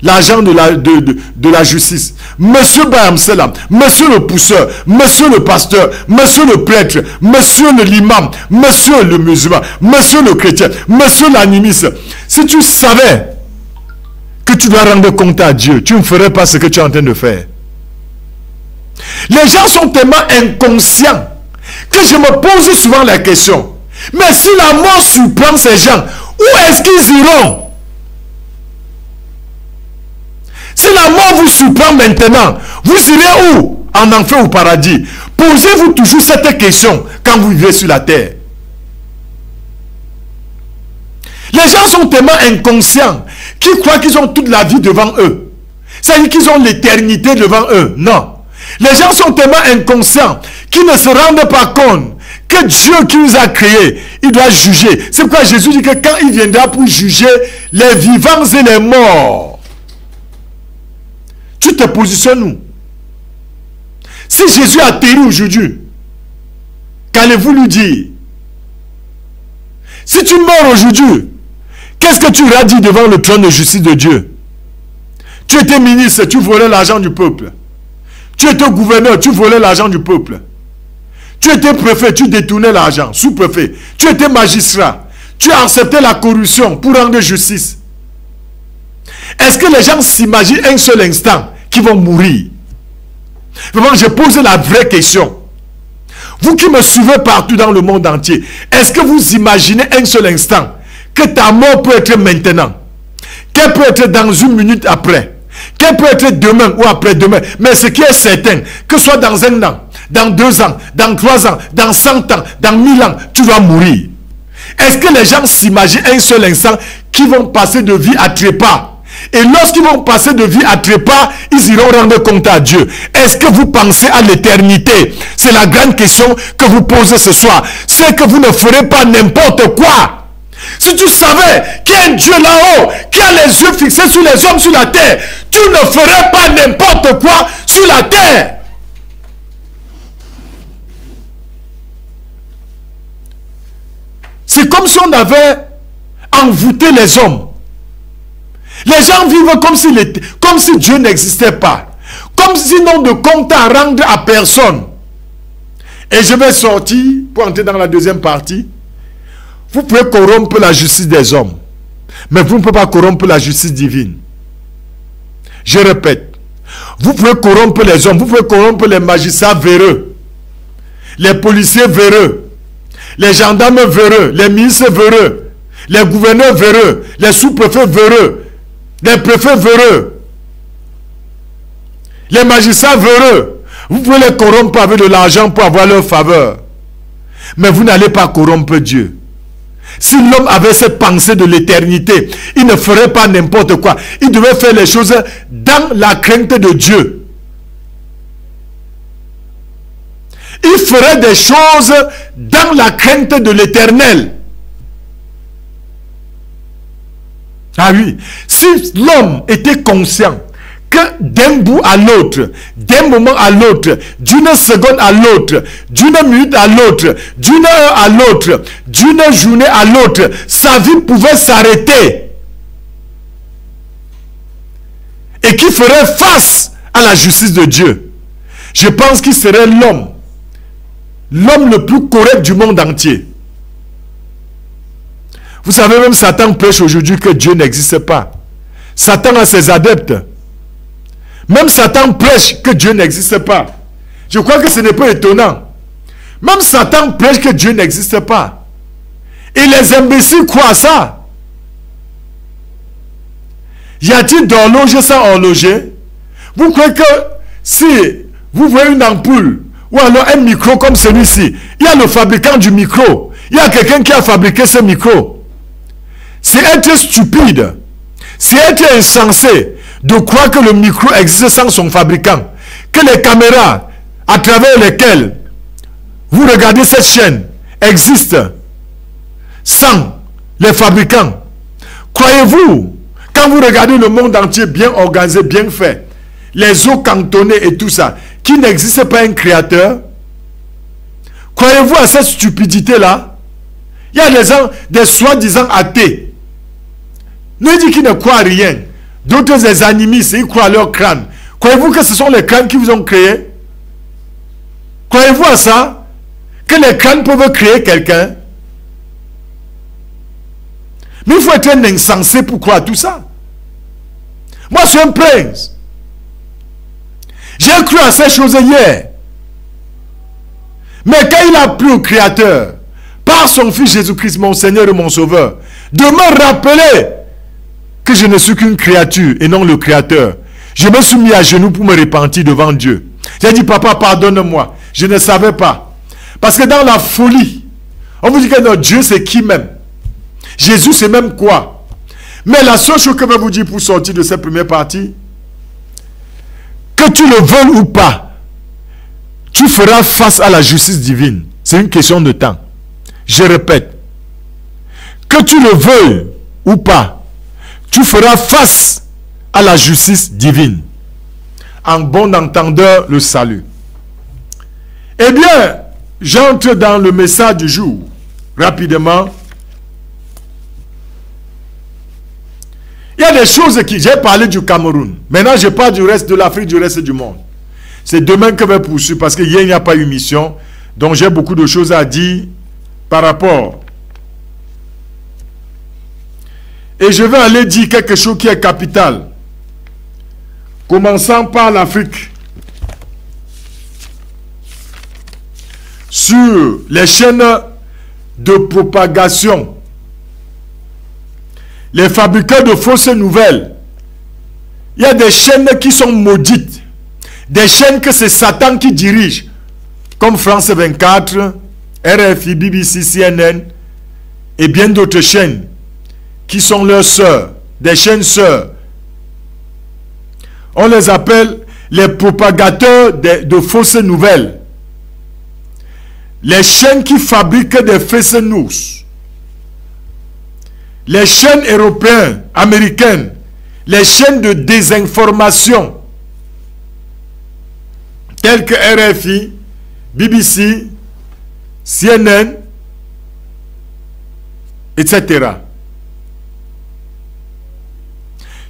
l'agent de la justice, monsieur Bayamselam, monsieur le pousseur, monsieur le pasteur, monsieur le prêtre, monsieur l'imam, monsieur le musulman, monsieur le chrétien, monsieur l'animiste. Si tu savais que tu dois rendre compte à Dieu, tu ne ferais pas ce que tu es en train de faire. Les gens sont tellement inconscients que je me pose souvent la question. Mais si la mort surprend ces gens, où est-ce qu'ils iront? Si la mort vous surprend maintenant, vous irez où? En enfer ou au paradis? Posez-vous toujours cette question quand vous vivez sur la terre. Les gens sont tellement inconscients qu'ils croient qu'ils ont toute la vie devant eux. C'est-à-dire qu'ils ont l'éternité devant eux. Non. Les gens sont tellement inconscients qu'ils ne se rendent pas compte que Dieu qui nous a créés, il doit juger. C'est pourquoi Jésus dit que quand il viendra pour juger les vivants et les morts, tu te positionnes où? Si Jésus atterrit aujourd'hui, qu'allez-vous lui dire? Si tu meurs aujourd'hui, qu'est-ce que tu auras dit devant le trône de justice de Dieu? Tu étais ministre, tu volais l'argent du peuple. Tu étais gouverneur, tu volais l'argent du peuple. Tu étais préfet, tu détournais l'argent, sous-préfet. Tu étais magistrat. Tu as accepté la corruption pour rendre justice. Est-ce que les gens s'imaginent un seul instant qu'ils vont mourir? Vraiment, je pose la vraie question. Vous qui me suivez partout dans le monde entier, est-ce que vous imaginez un seul instant que ta mort peut être maintenant? Qu'elle peut être dans une minute après? Qu'elle peut être demain ou après-demain? Mais ce qui est certain, que ce soit dans 1 an, dans 2 ans, dans 3 ans, dans 100 ans, dans 1000 ans, tu vas mourir. Est-ce que les gens s'imaginent un seul instant qu'ils vont passer de vie à trépas? Et lorsqu'ils vont passer de vie à trépas, ils iront rendre compte à Dieu. Est-ce que vous pensez à l'éternité? C'est la grande question que vous posez ce soir. C'est que vous ne ferez pas n'importe quoi. Si tu savais qu'il y a un Dieu là-haut, qui a les yeux fixés sur les hommes sur la terre, tu ne ferais pas n'importe quoi sur la terre. C'est comme si on avait envoûté les hommes. Les gens vivent comme si Dieu n'existait pas. Comme s'ils n'ont de compte à rendre à personne. Et je vais sortir pour entrer dans la deuxième partie. Vous pouvez corrompre la justice des hommes. Mais vous ne pouvez pas corrompre la justice divine. Je répète. Vous pouvez corrompre les hommes. Vous pouvez corrompre les magistrats véreux. Les policiers véreux. Les gendarmes véreux. Les ministres véreux. Les gouverneurs véreux. Les sous-préfets véreux. Les préfets véreux, les magistrats véreux, vous pouvez les corrompre avec de l'argent pour avoir leur faveur. Mais vous n'allez pas corrompre Dieu. Si l'homme avait cette pensée de l'éternité, il ne ferait pas n'importe quoi. Il devait faire les choses dans la crainte de Dieu. Il ferait des choses dans la crainte de l'Éternel. Ah oui, si l'homme était conscient que d'un bout à l'autre, d'un moment à l'autre, d'une seconde à l'autre, d'une minute à l'autre, d'une heure à l'autre, d'une journée à l'autre, sa vie pouvait s'arrêter. Et qu'il ferait face à la justice de Dieu. Je pense qu'il serait l'homme le plus correct du monde entier. Vous savez, même Satan prêche aujourd'hui que Dieu n'existe pas. Satan a ses adeptes. Même Satan prêche que Dieu n'existe pas. Je crois que ce n'est pas étonnant. Même Satan prêche que Dieu n'existe pas. Et les imbéciles croient à ça. Y a-t-il d'horloger sans horloger? Vous croyez que si vous voyez une ampoule ou alors un micro comme celui-ci, il y a le fabricant du micro. Il y a quelqu'un qui a fabriqué ce micro. C'est être stupide, c'est être insensé de croire que le micro existe sans son fabricant, que les caméras à travers lesquelles vous regardez cette chaîne existent sans les fabricants. Croyez-vous, quand vous regardez le monde entier bien organisé, bien fait, les eaux cantonnées et tout ça, qu'il n'existe pas un créateur? Croyez-vous à cette stupidité-là? Il y a des gens, des soi-disant athées. Nous dit qu'ils ne croient à rien. D'autres des animistes, ils croient à leur crâne. Croyez-vous que ce sont les crânes qui vous ont créé? Croyez-vous à ça? Que les crânes peuvent créer quelqu'un? Mais il faut être un insensé pour croire à tout ça. Moi, je suis un prince. J'ai cru à ces choses hier. Mais quand il a plu au Créateur, par son Fils Jésus-Christ, mon Seigneur et mon Sauveur, de me rappeler que je ne suis qu'une créature et non le Créateur, je me suis mis à genoux pour me repentir devant Dieu. J'ai dit, papa, pardonne-moi. Je ne savais pas. Parce que dans la folie, on vous dit que notre Dieu, c'est qui même? Jésus, c'est même quoi? Mais la seule chose que je vais vous dire pour sortir de cette première partie, que tu le veuilles ou pas, tu feras face à la justice divine. C'est une question de temps. Je répète, que tu le veuilles ou pas, tu feras face à la justice divine. En bon entendeur, le salut. Eh bien, j'entre dans le message du jour. Rapidement. Il y a des choses qui... J'ai parlé du Cameroun. Maintenant, je parle du reste de l'Afrique, du reste du monde. C'est demain que je vais poursuivre parce que hier, il n'y a pas eu mission. Donc, j'ai beaucoup de choses à dire par rapport. Et je vais aller dire quelque chose qui est capital. Commençant par l'Afrique. Sur les chaînes de propagation, les fabricants de fausses nouvelles, il y a des chaînes qui sont maudites, des chaînes que c'est Satan qui dirige, comme France 24, RFI, BBC, CNN et bien d'autres chaînes qui sont leurs sœurs, des chaînes sœurs. On les appelle les propagateurs de fausses nouvelles. Les chaînes qui fabriquent des fake news. Les chaînes européennes, américaines, les chaînes de désinformation, telles que RFI, BBC, CNN, etc.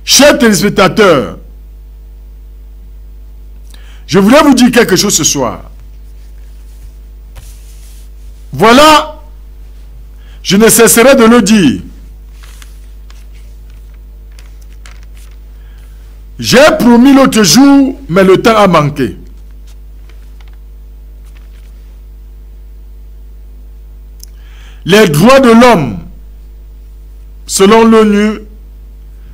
Chers téléspectateurs, je voulais vous dire quelque chose ce soir. Voilà, je ne cesserai de le dire. J'ai promis l'autre jour, mais le temps a manqué. Les droits de l'homme, selon l'ONU,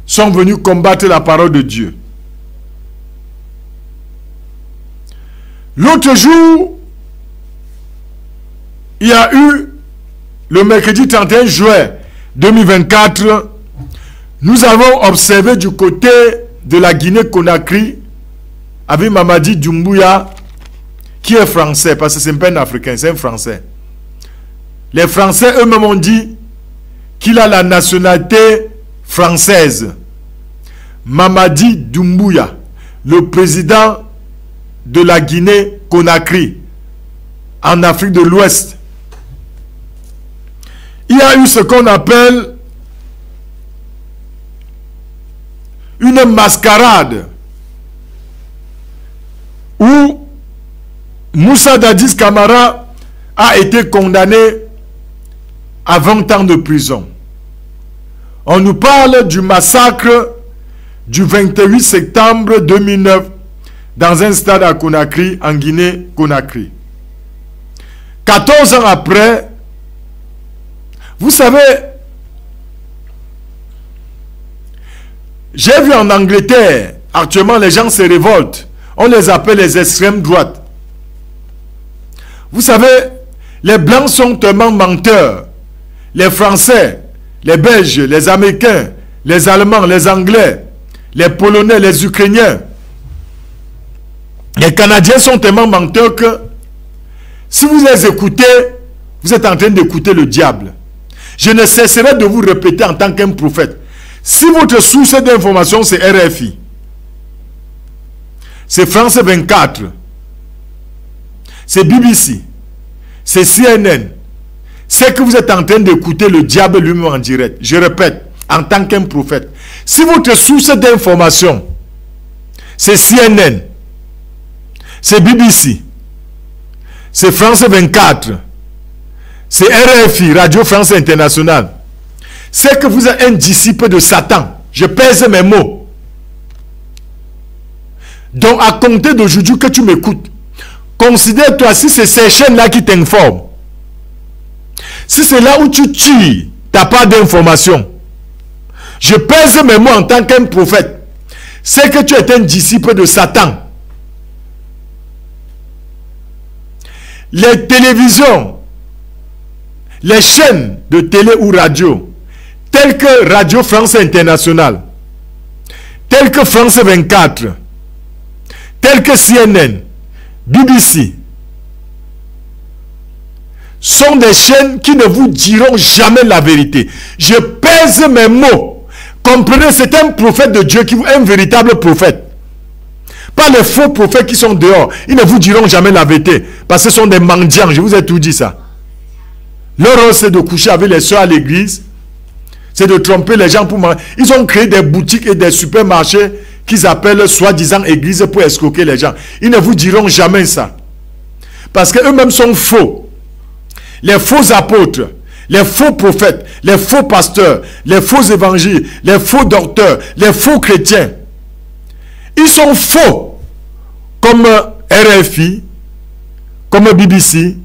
sont venus combattre la parole de Dieu. L'autre jour, il y a eu, le mercredi 31 juin 2024, nous avons observé du côté de la Guinée-Conakry, avec Mamadi Doumbouya, qui est français, parce que ce n'est pas un Africain, c'est un Français. Les Français eux-mêmes ont dit qu'il a la nationalité française. Mamadi Doumbouya, le président de la Guinée-Conakry, en Afrique de l'Ouest. Il y a eu ce qu'on appelle une mascarade où Moussa Dadis Camara a été condamné à 20 ans de prison. On nous parle du massacre du 28 septembre 2009 dans un stade à Conakry, en Guinée-Conakry. 14 ans après, vous savez, j'ai vu en Angleterre, actuellement les gens se révoltent. On les appelle les extrêmes droites. Vous savez, les Blancs sont tellement menteurs. Les Français, les Belges, les Américains, les Allemands, les Anglais, les Polonais, les Ukrainiens, les Canadiens sont tellement menteurs que si vous les écoutez, vous êtes en train d'écouter le diable. Je ne cesserai de vous répéter en tant qu'un prophète. Si votre source d'information c'est RFI, c'est France 24, c'est BBC, c'est CNN, c'est que vous êtes en train d'écouter le diable lui-même en direct. Je répète, en tant qu'un prophète. Si votre source d'information c'est CNN, c'est BBC, c'est France 24, c'est RFI, Radio France Internationale, c'est que vous êtes un disciple de Satan. Je pèse mes mots. Donc, à compter d'aujourd'hui que tu m'écoutes, considère-toi si c'est ces chaînes-là qui t'informent. Si c'est là où tu tues, tu n'as pas d'information. Je pèse mes mots en tant qu'un prophète. C'est que tu es un disciple de Satan. Les télévisions, les chaînes de télé ou radio, tels que Radio France Internationale, tels que France 24, tels que CNN, BBC, sont des chaînes qui ne vous diront jamais la vérité. Je pèse mes mots. Comprenez, c'est un prophète de Dieu, un véritable prophète. Pas les faux prophètes qui sont dehors. Ils ne vous diront jamais la vérité. Parce que ce sont des mendiants. Je vous ai tout dit ça. Leur rôle, c'est de coucher avec les soeurs à l'église. C'est de tromper les gens pour manger. Ils ont créé des boutiques et des supermarchés qu'ils appellent soi-disant églises pour escroquer les gens. Ils ne vous diront jamais ça. Parce qu'eux-mêmes sont faux. Les faux apôtres, les faux prophètes, les faux pasteurs, les faux évangiles, les faux docteurs, les faux chrétiens. Ils sont faux. Comme RFI, comme BBC,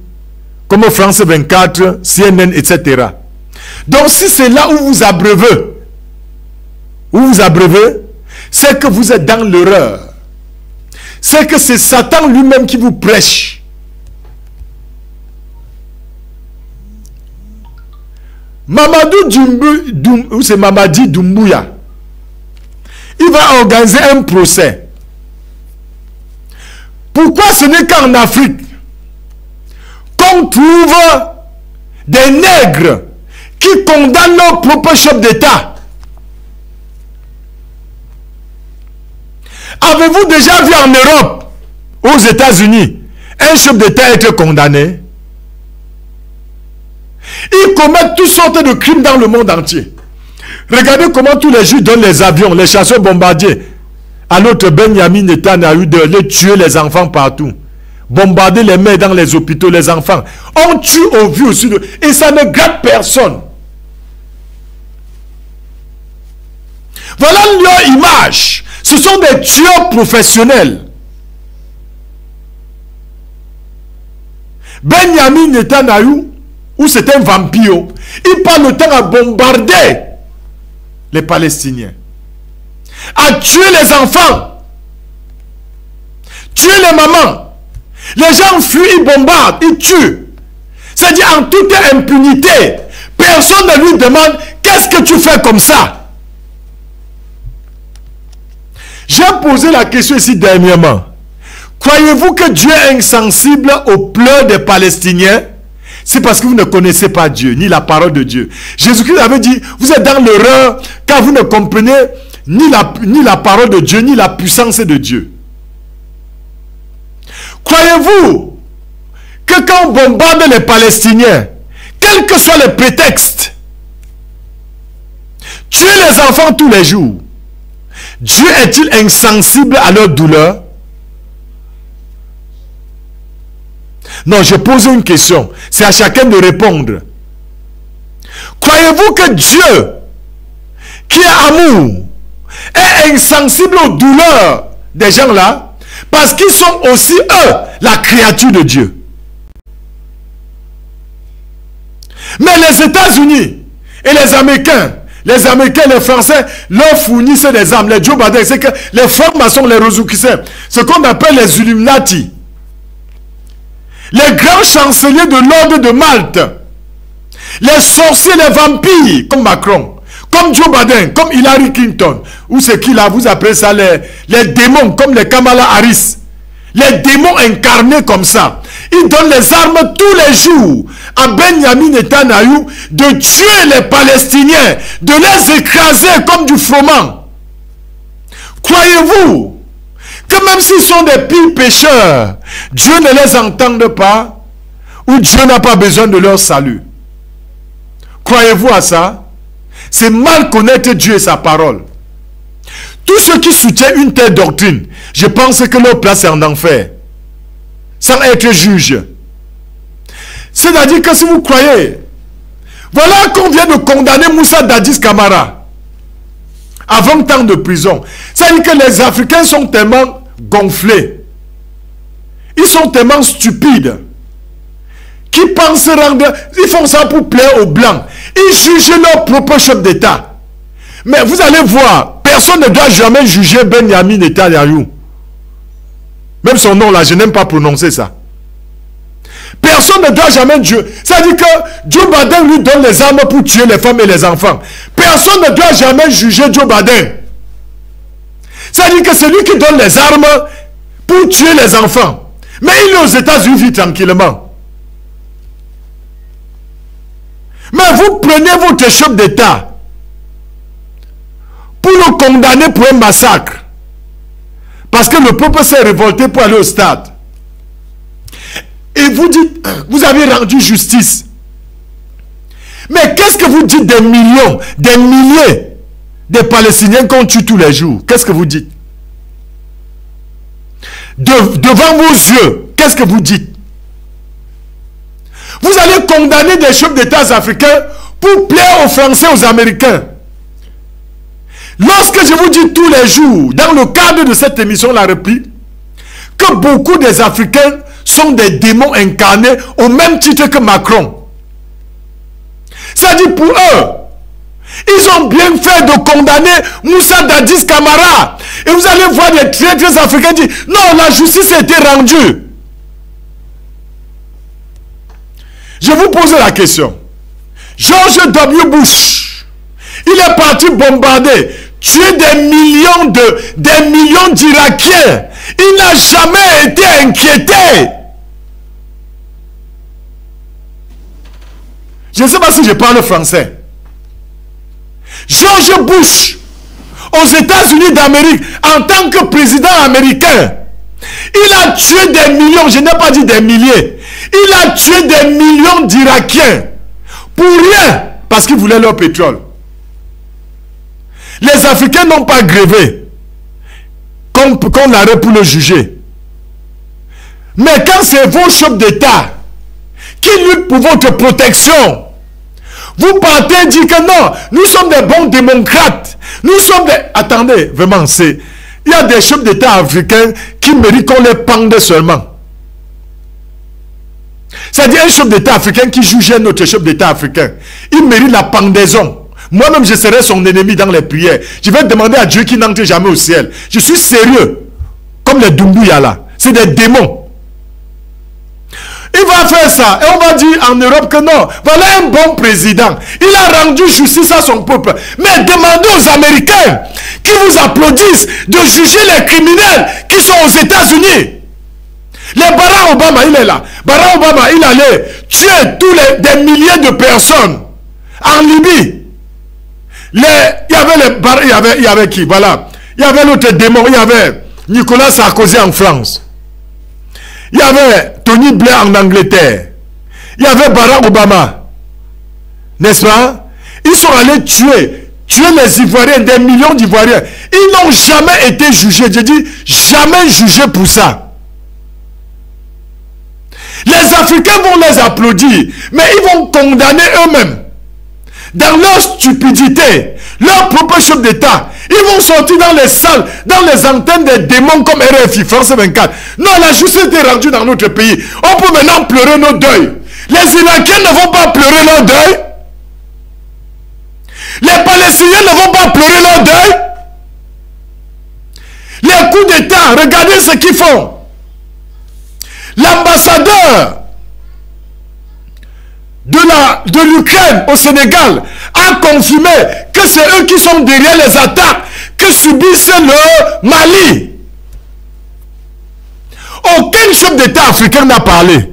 comme France 24, CNN, etc. Donc si c'est là où vous abreuvez, c'est que vous êtes dans l'erreur. C'est que c'est Satan lui-même qui vous prêche. C'est Mamadi Doumbouya. Il va organiser un procès. Pourquoi ce n'est qu'en Afrique qu'on trouve des nègres qui condamnent leur propre chef d'État? Avez-vous déjà vu en Europe, aux États-Unis, un chef d'État être condamné? Ils commettent toutes sortes de crimes dans le monde entier. Regardez comment tous les Juifs donnent les avions, les chasseurs bombardiers à l'autre Benjamin Netanyahu de les tuer les enfants partout. Bombarder les mères dans les hôpitaux, les enfants. On tue au vu au sud. Et ça ne gratte personne. Voilà leur image. Ce sont des tueurs professionnels. Benjamin Netanyahu, où c'est un vampire, il passe le temps à bombarder les Palestiniens, à tuer les enfants, tuer les mamans. Les gens fuient, ils bombardent, ils tuent. C'est-à-dire en toute impunité. Personne ne lui demande qu'est-ce que tu fais comme ça. J'ai posé la question ici dernièrement. Croyez-vous que Dieu est insensible aux pleurs des Palestiniens? C'est parce que vous ne connaissez pas Dieu, ni la parole de Dieu. Jésus-Christ avait dit, vous êtes dans l'erreur, car vous ne comprenez ni la parole de Dieu, ni la puissance de Dieu. Croyez-vous que quand on bombarde les Palestiniens, quels que soient les prétextes, tuer les enfants tous les jours, Dieu est-il insensible à leur douleur? Non, je pose une question. C'est à chacun de répondre. Croyez-vous que Dieu, qui est amour, est insensible aux douleurs des gens là? Parce qu'ils sont aussi, eux, la créature de Dieu. Mais les États-Unis et les Américains, les Français, leur fournissent des armes. Les Joe Biden, c'est que les francs-maçons, les Rosicruciens, ce qu'on appelle les Illuminati, les grands chanceliers de l'ordre de Malte, les sorciers, les vampires, comme Macron, comme Joe Biden, comme Hillary Clinton, ou ce qu'il a, vous appelez ça les démons, comme les Kamala Harris, les démons incarnés comme ça. Ils donnent les armes tous les jours à Benjamin Netanyahu de tuer les Palestiniens, de les écraser comme du froment. Croyez-vous que même s'ils sont des pires pécheurs, Dieu ne les entende pas, ou Dieu n'a pas besoin de leur salut? Croyez-vous à ça? C'est mal connaître Dieu et sa parole. Tous ceux qui soutiennent une telle doctrine, je pense que leur place est en enfer, sans être juge. C'est-à-dire que si vous croyez, voilà qu'on vient de condamner Moussa Dadis Camara à 20 ans de prison. C'est-à-dire que les Africains sont tellement gonflés, ils sont tellement stupides, qu'ils pensent rendre, ils font ça pour plaire aux Blancs. Ils jugent leur propre chef d'État. Mais vous allez voir, personne ne doit jamais juger Benjamin Netanyahu. Même son nom là, je n'aime pas prononcer ça. Personne ne doit jamais Dieu. C'est-à-dire que Joe Biden lui donne les armes pour tuer les femmes et les enfants. Personne ne doit jamais juger Joe Biden. C'est-à-dire que c'est lui qui donne les armes pour tuer les enfants. Mais il est aux États-Unis, vit tranquillement. Mais vous prenez votre chef d'État pour le condamner pour un massacre. Parce que le peuple s'est révolté pour aller au stade. Et vous dites, vous avez rendu justice. Mais qu'est-ce que vous dites des millions, des milliers de Palestiniens qu'on tue tous les jours? Qu'est-ce que vous dites? Devant vos yeux, qu'est-ce que vous dites? Vous allez condamner des chefs d'État africains pour plaire aux Français, aux Américains. Lorsque je vous dis tous les jours, dans le cadre de cette émission La Réplique, que beaucoup des Africains sont des démons incarnés au même titre que Macron. C'est-à-dire pour eux, ils ont bien fait de condamner Moussa Dadis Camara. Et vous allez voir des traîtres africains dire, non, la justice a été rendue. Je vous pose la question. George W. Bush, il est parti bombarder, tuer des millions d'Irakiens. Il n'a jamais été inquiété. Je ne sais pas si je parle français. George Bush, aux États-Unis d'Amérique, en tant que président américain, il a tué des millions, je n'ai pas dit des milliers, il a tué des millions d'Irakiens pour rien, parce qu'ils voulaient leur pétrole. Les Africains n'ont pas grévé qu'on arrête pour le juger. Mais quand c'est vos chefs d'État qui luttent pour votre protection, vous partez dire que non, nous sommes des bons démocrates. Nous sommes des... Attendez, vraiment, c'est... Il y a des chefs d'État africains qui méritent qu'on les pende seulement. C'est-à-dire un chef d'État africain qui jugeait notre chef d'État africain. Il mérite la pendaison. Moi-même, je serai son ennemi dans les prières. Je vais demander à Dieu qui n'entre jamais au ciel. Je suis sérieux. Comme les Doumbouya là. C'est des démons. Il va faire ça. Et on va dire en Europe que non. Voilà un bon président. Il a rendu justice à son peuple. Mais demandez aux Américains qui vous applaudissent de juger les criminels qui sont aux États-Unis. Les Barack Obama, il est là. Barack Obama, il allait tuer des milliers de personnes en Libye. Il y avait qui? Voilà. Il y avait l'autre démon. Il y avait Nicolas Sarkozy en France. Il y avait Tony Blair en Angleterre. Il y avait Barack Obama. N'est-ce pas? Ils sont allés tuer les Ivoiriens, des millions d'Ivoiriens. Ils n'ont jamais été jugés. Je dis, jamais jugés pour ça. Les Africains vont les applaudir, mais ils vont condamner eux-mêmes. Dans leur stupidité, leur propre chef d'État, ils vont sortir dans les salles, dans les antennes des démons comme RFI, France 24. Non, la justice est rendue dans notre pays. On peut maintenant pleurer nos deuils. Les Irakiens ne vont pas pleurer leur deuil. Les Palestiniens ne vont pas pleurer leur deuil. Les coups d'État, regardez ce qu'ils font. L'ambassadeur de l'Ukraine au Sénégal a confirmé que c'est eux qui sont derrière les attaques que subissent le Mali. Aucun chef d'État africain n'a parlé.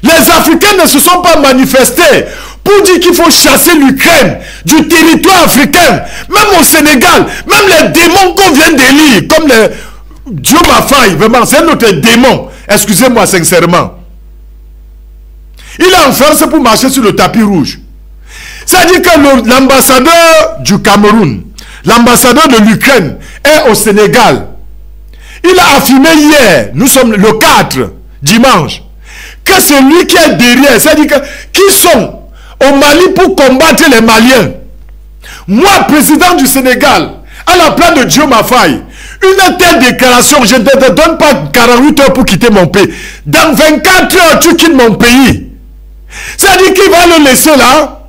Les Africains ne se sont pas manifestés pour dire qu'il faut chasser l'Ukraine du territoire africain. Même au Sénégal, même les démons qu'on vient d'élire, comme les Dieu m'a failli, vraiment, c'est notre démon. Excusez-moi sincèrement. Il est en France pour marcher sur le tapis rouge. C'est-à-dire que l'ambassadeur du Cameroun, l'ambassadeur de l'Ukraine est au Sénégal. Il a affirmé hier, nous sommes le 4, dimanche, que c'est lui qui est derrière. C'est-à-dire que qui sont au Mali pour combattre les Maliens. Moi, président du Sénégal, à la place de Dieu m'a failli, une telle déclaration, je ne te donne pas 48 heures pour quitter mon pays. Dans 24 heures, tu quittes mon pays. C'est-à-dire qu'il va le laisser là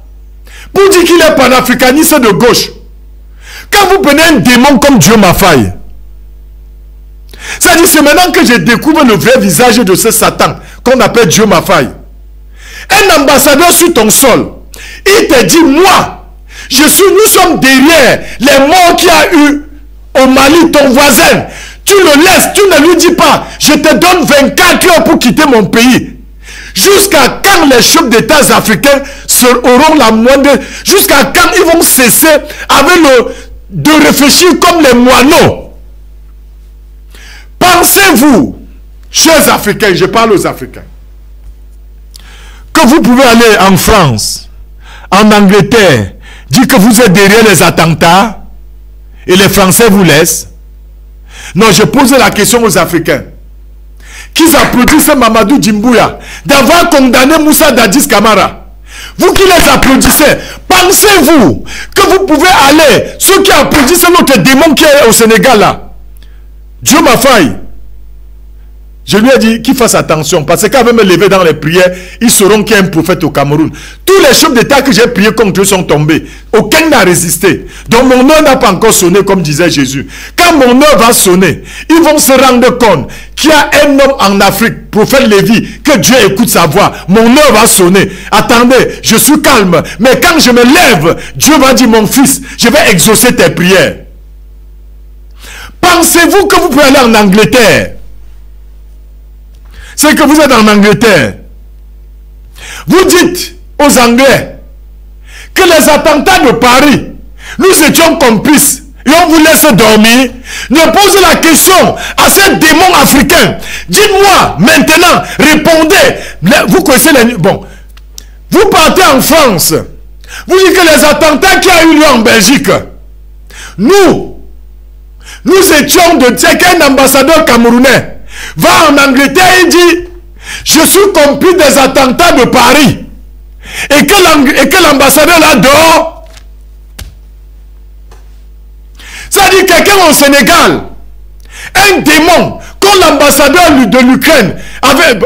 pour dire qu'il est panafricaniste de gauche. Quand vous prenez un démon comme Dieu m'a failli, c'est-à-dire c'est maintenant que je découvre le vrai visage de ce Satan qu'on appelle Diomaye, un ambassadeur sur ton sol, il te dit, moi, nous sommes derrière les morts qu'il y a eu au Mali, ton voisin. Tu le laisses, tu ne lui dis pas, je te donne 24 heures pour quitter mon pays. Jusqu'à quand les chefs d'État africains auront la moindre... Jusqu'à quand ils vont cesser de réfléchir comme les moineaux? Pensez-vous, chers Africains, je parle aux Africains, que vous pouvez aller en France, en Angleterre, dire que vous êtes derrière les attentats et les Français vous laissent? Non, je pose la question aux Africains qui applaudissent Mamadou Doumbouya d'avoir condamné Moussa Dadis Camara. Vous qui les applaudissez, pensez-vous que vous pouvez aller, ceux qui applaudissent notre démon qui est au Sénégal là, Diomaye, je lui ai dit qu'il fasse attention, parce qu'avec me lever dans les prières, ils sauront qu'il y a un prophète au Cameroun. Tous les chefs d'État que j'ai priés contre eux sont tombés. Aucun n'a résisté. Donc mon heure n'a pas encore sonné, comme disait Jésus. Quand mon heure va sonner, ils vont se rendre compte qu'il y a un homme en Afrique, prophète Lévi, que Dieu écoute sa voix. Mon heure va sonner. Attendez, je suis calme. Mais quand je me lève, Dieu va dire, mon fils, je vais exaucer tes prières. Pensez-vous que vous pouvez aller en Angleterre? C'est que vous êtes en Angleterre. Vous dites aux Anglais que les attentats de Paris, nous étions complices et on vous laisse dormir. Ne posez la question à ces démons africains. Dites-moi maintenant, répondez. Vous connaissez les... Bon, vous partez en France. Vous dites que les attentats qui ont eu lieu en Belgique, nous étions de... C'est qu'un ambassadeur camerounais va en Angleterre et dit, je suis complice des attentats de Paris. Et que l'ambassadeur là dehors. Ça dit quelqu'un au Sénégal, un démon, comme l'ambassadeur de l'Ukraine,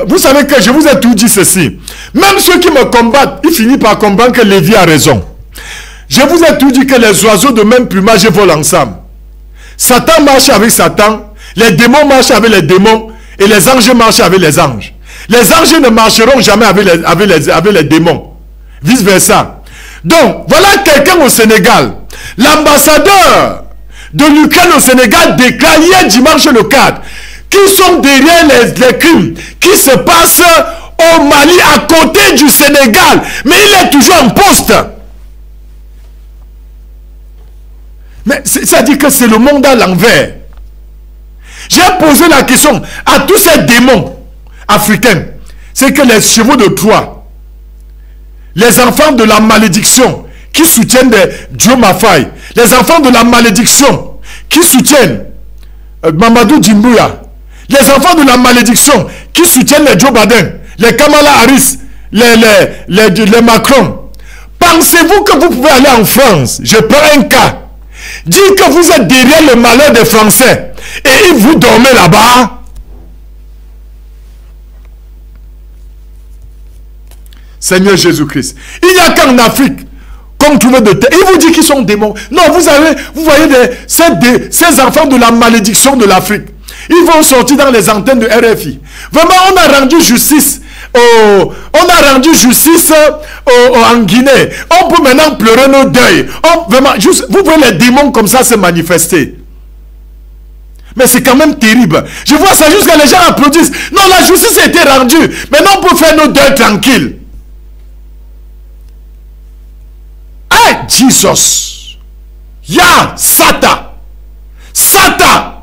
vous savez que je vous ai tout dit ceci. Même ceux qui me combattent, ils finissent par comprendre que Lévi a raison. Je vous ai tout dit que les oiseaux de même plumage volent ensemble. Satan marche avec Satan. Les démons marchent avec les démons et les anges marchent avec les anges. Les anges ne marcheront jamais avec les démons. Vice versa. Donc, voilà quelqu'un au Sénégal. L'ambassadeur de l'Ukraine au Sénégal déclare hier dimanche le 4 qui sont derrière les crimes qui se passent au Mali à côté du Sénégal. Mais il est toujours en poste. Mais ça dit que c'est le monde à l'envers. J'ai posé la question à tous ces démons africains. C'est que les chevaux de Troie, les enfants de la malédiction qui soutiennent Diomaye, les enfants de la malédiction qui soutiennent Mamadou Doumbouya, les enfants de la malédiction qui soutiennent les Joe Biden, les Kamala Harris, les Macron. Pensez-vous que vous pouvez aller en France? Je prends un cas. Dites que vous êtes derrière le malheur des Français et vous dormez là-bas. Seigneur Jésus-Christ, il n'y a qu'en Afrique qu'on trouve de terre. Il vous dit qu'ils sont démons. Non, vous voyez ces enfants de la malédiction de l'Afrique. Ils vont sortir dans les antennes de RFI. Vraiment, on a rendu justice. En Guinée. On peut maintenant pleurer nos deuils. Vous voyez les démons comme ça se manifester. Mais c'est quand même terrible. Je vois ça juste que les gens applaudissent. Non, la justice a été rendue. Maintenant, on peut faire nos deuils tranquilles. Hey, Jesus. Ya, Satan. Satan.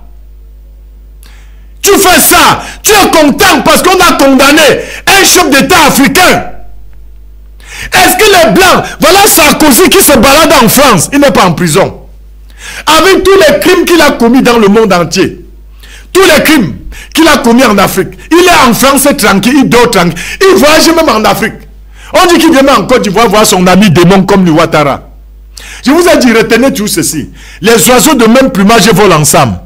Tu fais ça. Tu es content parce qu'on a condamné un chef d'État africain. Est-ce que les Blancs, voilà Sarkozy qui se balade en France, il n'est pas en prison. Avec tous les crimes qu'il a commis dans le monde entier. Tous les crimes qu'il a commis en Afrique. Il est en France tranquille, il dort tranquille. Il voyage même en Afrique. On dit qu'il vient en Côte d'Ivoire voir son ami démon comme le Ouattara. Je vous ai dit, retenez tout ceci. Les oiseaux de même plumage volent ensemble.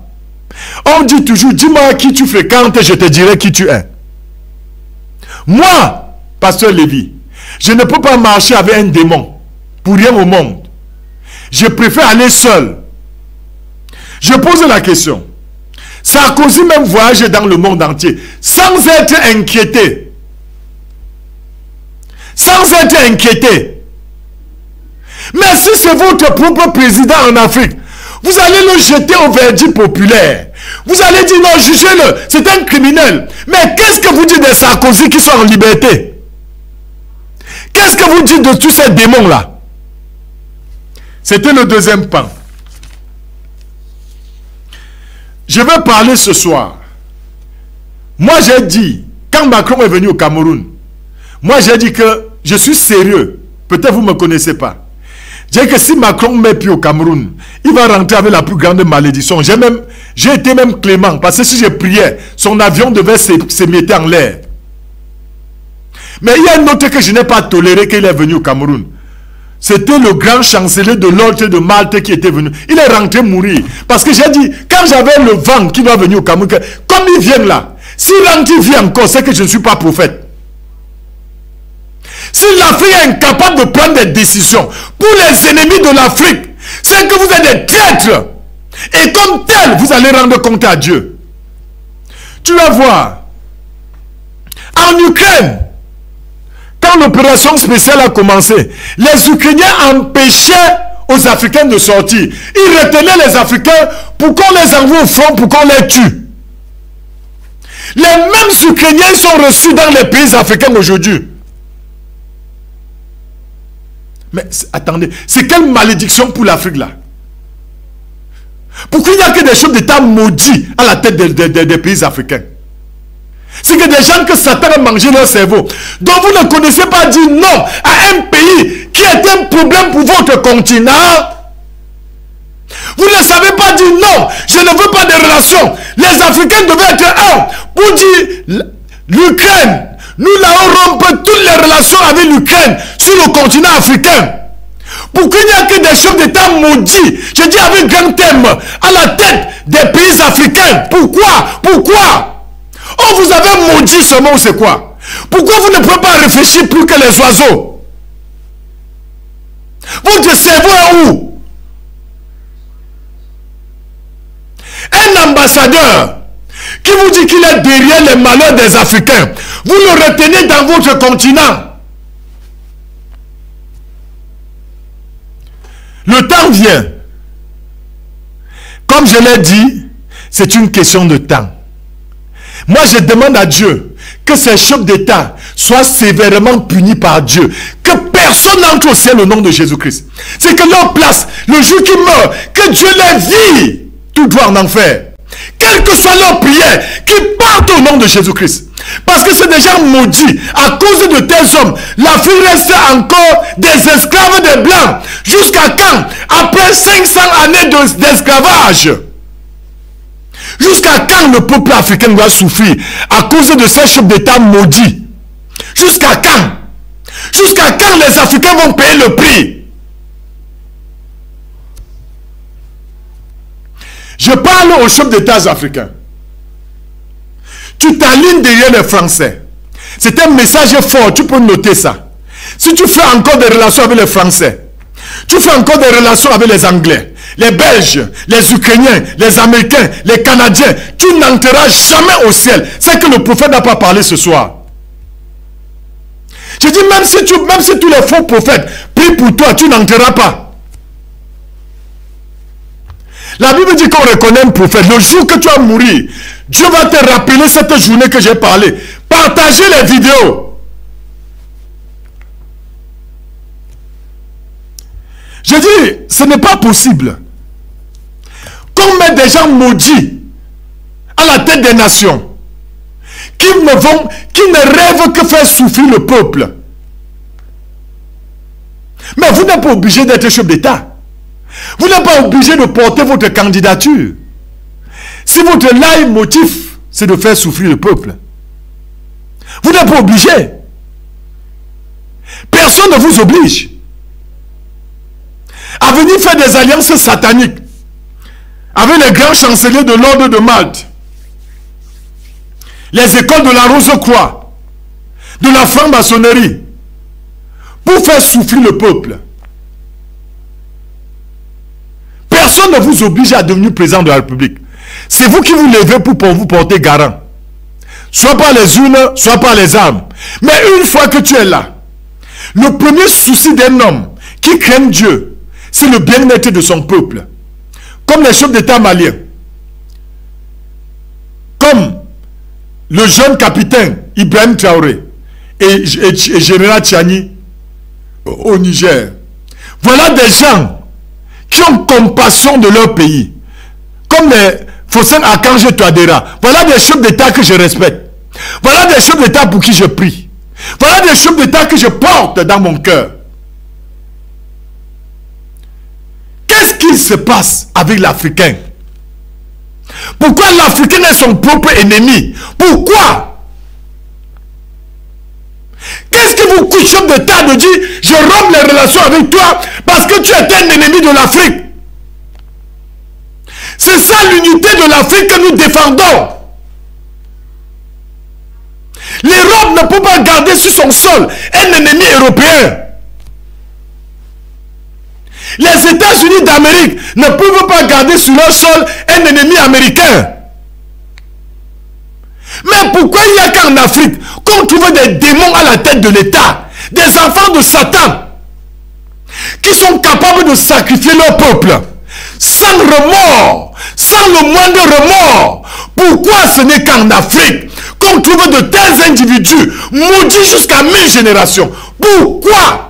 On dit toujours, dis-moi qui tu fréquentes et je te dirai qui tu es. Moi, pasteur Lévi, je ne peux pas marcher avec un démon. Pour rien au monde. Je préfère aller seul. Je pose la question. Sarkozy même voyage dans le monde entier. Sans être inquiété. sans être inquiété. Mais si c'est votre propre président en Afrique, vous allez le jeter au verdict populaire. Vous allez dire non, jugez-le, c'est un criminel. Mais qu'est-ce que vous dites des Sarkozy qui sont en liberté? Qu'est-ce que vous dites de tous ces démons-là? C'était le deuxième pan. Je vais parler ce soir. Moi, j'ai dit, quand Macron est venu au Cameroun, moi, j'ai dit que je suis sérieux. Peut-être vous ne me connaissez pas. J'ai dit que si Macron met pied au Cameroun, il va rentrer avec la plus grande malédiction. J'ai été même clément, parce que si je priais, son avion devait s'émietter en l'air. Mais il y a un autre que je n'ai pas toléré qu'il est venu au Cameroun. C'était le grand chancelier de l'ordre de Malte qui était venu. Il est rentré mourir. Parce que j'ai dit, quand j'avais le vent qui doit venir au Cameroun, comme il vient là, s'il rentre, il vient encore, c'est que je ne suis pas prophète. Si l'Afrique est incapable de prendre des décisions pour les ennemis de l'Afrique, c'est que vous êtes des traîtres. Et comme tel, vous allez rendre compte à Dieu. Tu vas voir, en Ukraine, quand l'opération spéciale a commencé, les Ukrainiens empêchaient aux Africains de sortir. Ils retenaient les Africains pour qu'on les envoie au front, pour qu'on les tue. Les mêmes Ukrainiens sont reçus dans les pays africains aujourd'hui. Mais attendez, c'est quelle malédiction pour l'Afrique là? Pourquoi il n'y a que des chefs d'État maudits à la tête des pays africains? C'est que des gens que Satan a mangé leur cerveau, dont vous ne connaissez pas dire non à un pays qui est un problème pour votre continent. Vous ne savez pas dire non, je ne veux pas de relations. Les Africains devaient être un pour dire l'Ukraine. Nous allons rompre toutes les relations avec l'Ukraine sur le continent africain. Pourquoi il n'y a que des chefs d'État maudits, je dis avec grand thème, à la tête des pays africains? Pourquoi? Oh, vous avez maudit seulement, c'est quoi? Pourquoi vous ne pouvez pas réfléchir plus que les oiseaux? Votre cerveau est où? Un ambassadeur qui vous dit qu'il est derrière les malheurs des Africains, vous le retenez dans votre continent. Le temps vient. Comme je l'ai dit, c'est une question de temps. Moi, je demande à Dieu que ces chefs d'État soient sévèrement punis par Dieu. Que personne n'entre au ciel au nom de Jésus-Christ. C'est que leur place, le jour qu'ils meurent, que Dieu les vire tout droit en enfer. Quelle que soit leur prière, qu'ils partent au nom de Jésus-Christ. Parce que c'est des gens maudits. À cause de tels hommes, l'Afrique reste encore des esclaves des Blancs. Jusqu'à quand? Après 500 années d'esclavage. Jusqu'à quand le peuple africain doit souffrir à cause de ces chefs d'État maudits? Jusqu'à quand? Jusqu'à quand les Africains vont payer le prix? Je parle aux chefs d'État africains. Tu t'alignes derrière les Français. C'est un message fort, tu peux noter ça. Si tu fais encore des relations avec les Français, tu fais encore des relations avec les Anglais, les Belges, les Ukrainiens, les Américains, les Canadiens, tu n'entreras jamais au ciel. C'est que le prophète n'a pas parlé ce soir. Je dis, même si tous les faux prophètes prient pour toi, tu n'entreras pas. La Bible dit qu'on reconnaît un prophète. Le jour que tu vas mourir, Dieu va te rappeler cette journée que j'ai parlé. Partagez les vidéos. Je dis, ce n'est pas possible qu'on mette des gens maudits à la tête des nations qui ne rêvent que faire souffrir le peuple. Mais vous n'êtes pas obligé d'être chef d'État. Vous n'êtes pas obligé de porter votre candidature. Si votre leitmotiv, c'est de faire souffrir le peuple, vous n'êtes pas obligé. Personne ne vous oblige à venir faire des alliances sataniques avec les grands chanceliers de l'ordre de Malte, les écoles de la Rose-Croix, de la franc-maçonnerie, pour faire souffrir le peuple. Personne ne vous oblige à devenir président de la République. C'est vous qui vous levez pour vous porter garant. Soit par les urnes, soit par les armes. Mais une fois que tu es là, Le premier souci d'un homme qui craint Dieu, c'est le bien-être de son peuple. Comme les chefs d'État maliens. Comme le jeune capitaine Ibrahim Traoré et général Tchani au Niger. Voilà des gens qui ont compassion de leur pays. Comme les Fossen Akange Touadéra. Voilà des chefs d'État que je respecte. Voilà des chefs d'État pour qui je prie. Voilà des chefs d'État que je porte dans mon cœur. Qu'est-ce qui se passe avec l'Africain? Pourquoi l'Africain est son propre ennemi? Pourquoi? Qu'est-ce qui vous coûte, chef d'État, de dire je romps les relations avec toi parce que tu es un ennemi de l'Afrique? C'est ça l'unité de l'Afrique que nous défendons. L'Europe ne peut pas garder sur son sol un ennemi européen. Les États-Unis d'Amérique ne peuvent pas garder sur leur sol un ennemi américain. Mais pourquoi il n'y a qu'en Afrique qu'on trouve des démons à la tête de l'État, des enfants de Satan, qui sont capables de sacrifier leur peuple, sans remords, sans le moindre remords? Pourquoi ce n'est qu'en Afrique qu'on trouve de tels individus maudits jusqu'à 1000 générations? Pourquoi?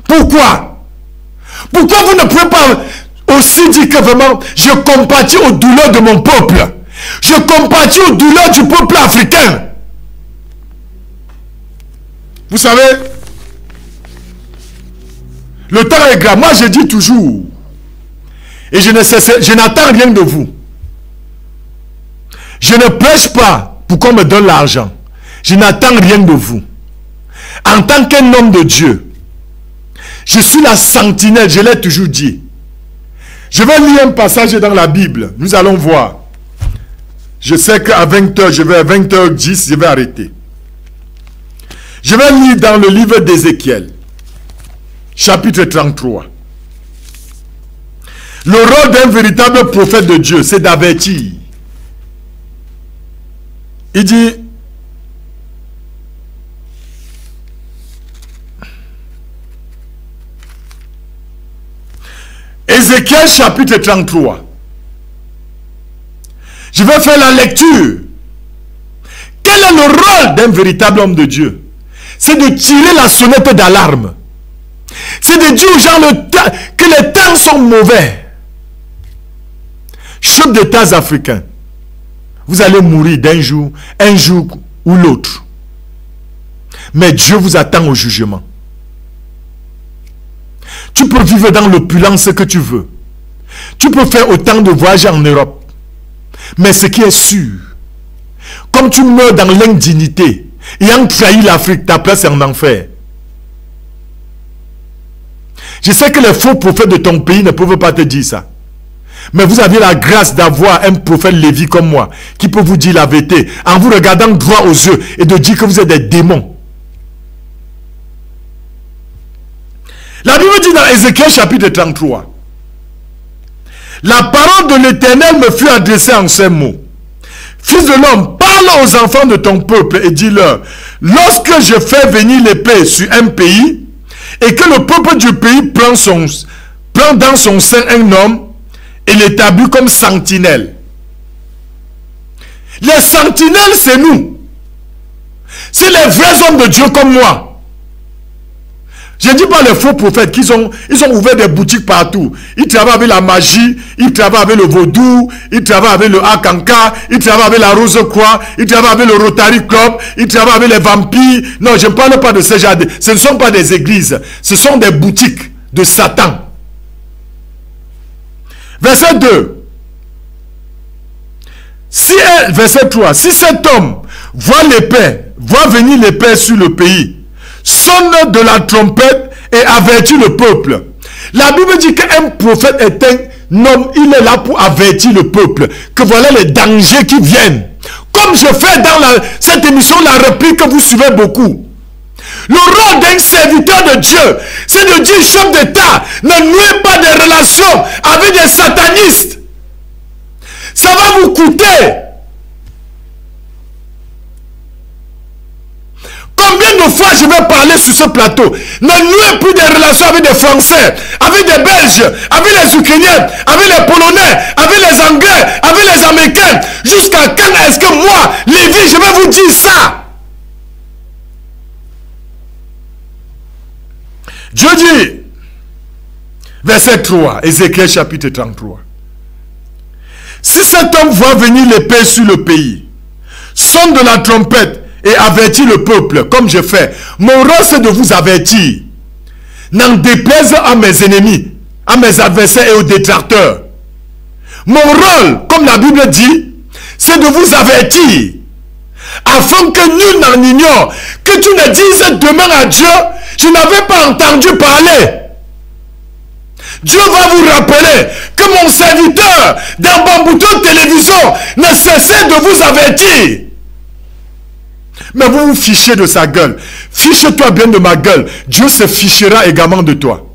Pourquoi? Pourquoi vous ne pouvez pas aussi dire que vraiment je compatis aux douleurs de mon peuple? Je compatis aux douleurs du peuple africain. Vous savez, le temps est grave. Moi je dis toujours, et je n'attends rien de vous. Je ne prêche pas pour qu'on me donne l'argent. Je n'attends rien de vous. En tant qu'un homme de Dieu, je suis la sentinelle, je l'ai toujours dit. Je vais lire un passage dans la Bible. Nous allons voir. Je sais qu'à 20h, je vais à 20h10, je vais arrêter. Je vais lire dans le livre d'Ézéchiel, chapitre 33. Le rôle d'un véritable prophète de Dieu, c'est d'avertir. Il dit, Ézéchiel chapitre 33. Je vais faire la lecture. Quel est le rôle d'un véritable homme de Dieu? C'est de tirer la sonnette d'alarme. C'est de dire aux gens que les temps sont mauvais. Chef d'État africains, vous allez mourir d'un jour, un jour ou l'autre. Mais Dieu vous attend au jugement. Tu peux vivre dans l'opulence que tu veux. Tu peux faire autant de voyages en Europe. Mais ce qui est sûr, comme tu meurs dans l'indignité, ayant trahi l'Afrique, ta place est en enfer. Je sais que les faux prophètes de ton pays ne peuvent pas te dire ça. Mais vous avez la grâce d'avoir un prophète Lévi comme moi, qui peut vous dire la vérité, en vous regardant droit aux yeux, et de dire que vous êtes des démons. La Bible dit dans Ézéchiel chapitre 33, la parole de l'Éternel me fut adressée en ces mots. Fils de l'homme, parle aux enfants de ton peuple et dis-leur, lorsque je fais venir l'épée sur un pays, et que le peuple du pays prend dans son sein un homme, et l'établit comme sentinelle. Les sentinelles, c'est nous. C'est les vrais hommes de Dieu comme moi. Je ne dis pas les faux prophètes ils ont ouvert des boutiques partout. Ils travaillent avec la magie, ils travaillent avec le vaudou, ils travaillent avec le Akanka, ils travaillent avec la Rose-Croix, ils travaillent avec le Rotary Club, ils travaillent avec les vampires. Non, je ne parle pas de ces gens. Ce ne sont pas des églises, ce sont des boutiques de Satan. Verset 2. Verset 3. Si cet homme voit venir l'épée sur le pays, sonne de la trompette et avertit le peuple. La Bible dit qu'un prophète est un homme, il est là pour avertir le peuple, que voilà les dangers qui viennent. Comme je fais dans cette émission, la réplique que vous suivez beaucoup. Le rôle d'un serviteur de Dieu, c'est de dire, chef d'État, ne nouez pas des relations avec des satanistes. Ça va vous coûter. fois je vais parler sur ce plateau, ne nouez plus des relations avec des Français, avec des Belges, avec les Ukrainiens, avec les Polonais, avec les Anglais, avec les Américains. Jusqu'à quand est-ce que moi, Lévi, je vais vous dire ça? Dieu dit, verset 3, Ézéchiel chapitre 33. Si cet homme voit venir l'épée sur le pays, sonne de la trompette et avertit le peuple, comme je fais, mon rôle c'est de vous avertir. N'en déplaise à mes ennemis, à mes adversaires et aux détracteurs. Mon rôle, comme la Bible dit, c'est de vous avertir, afin que nul n'en ignore, que tu ne dises demain à Dieu, je n'avais pas entendu parler. Dieu va vous rappeler que mon serviteur dans Bambouto Télévision ne cessait de vous avertir. Mais vous vous fichez de sa gueule. Fiche-toi bien de ma gueule. Dieu se fichera également de toi.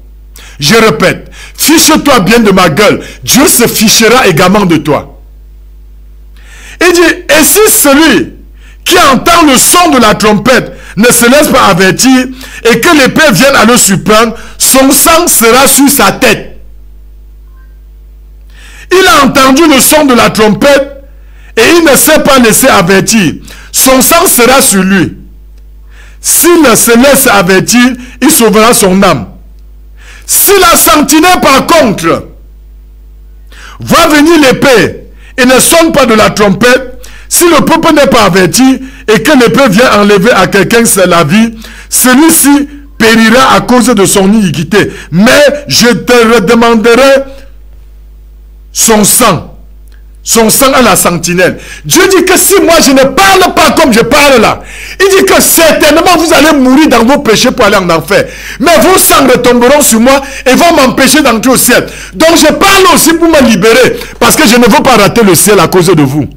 Je répète, fiche-toi bien de ma gueule. Dieu se fichera également de toi. Il dit, et si celui qui entend le son de la trompette ne se laisse pas avertir et que l'épée vienne à le surprendre, son sang sera sur sa tête. Il a entendu le son de la trompette et il ne s'est pas laissé avertir. Son sang sera sur lui. S'il se laisse avertir, il sauvera son âme. Si la sentinelle par contre voit venir l'épée et ne sonne pas de la trompette, si le peuple n'est pas averti et que l'épée vient enlever à quelqu'un la vie, celui-ci périra à cause de son iniquité. Mais je te redemanderai son sang à la sentinelle. Dieu dit que si moi je ne parle pas comme je parle là, il dit que certainement vous allez mourir dans vos péchés pour aller en enfer. Mais vos sangs retomberont sur moi et vont m'empêcher d'entrer au ciel. Donc je parle aussi pour me libérer, parce que je ne veux pas rater le ciel à cause de vous.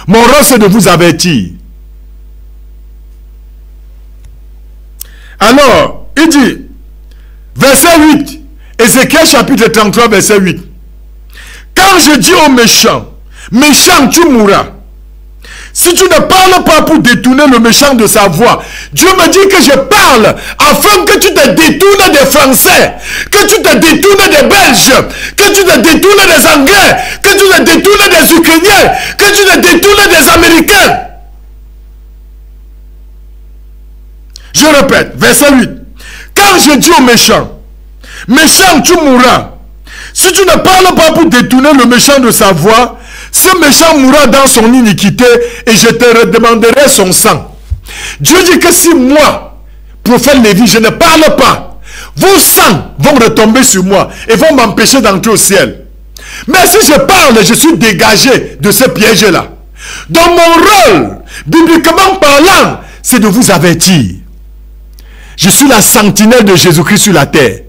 Mon rôle c'est de vous avertir. Alors, il dit, verset 8, Ézéchiel chapitre 33, verset 8. Quand je dis aux méchants, méchant, tu mourras. Si tu ne parles pas pour détourner le méchant de sa voix, Dieu me dit que je parle afin que tu te détournes des Français, que tu te détournes des Belges, que tu te détournes des Anglais, que tu te détournes des Ukrainiens, que tu te détournes des Américains. Je répète, verset 8. Quand je dis aux méchants, méchant, tu mourras. Si tu ne parles pas pour détourner le méchant de sa voix, ce méchant mourra dans son iniquité et je te redemanderai son sang. Dieu dit que si moi, prophète Lévi, je ne parle pas, vos sangs vont retomber sur moi et vont m'empêcher d'entrer au ciel. Mais si je parle, je suis dégagé de ce piège-là. Donc mon rôle, bibliquement parlant, c'est de vous avertir. Je suis la sentinelle de Jésus-Christ sur la terre.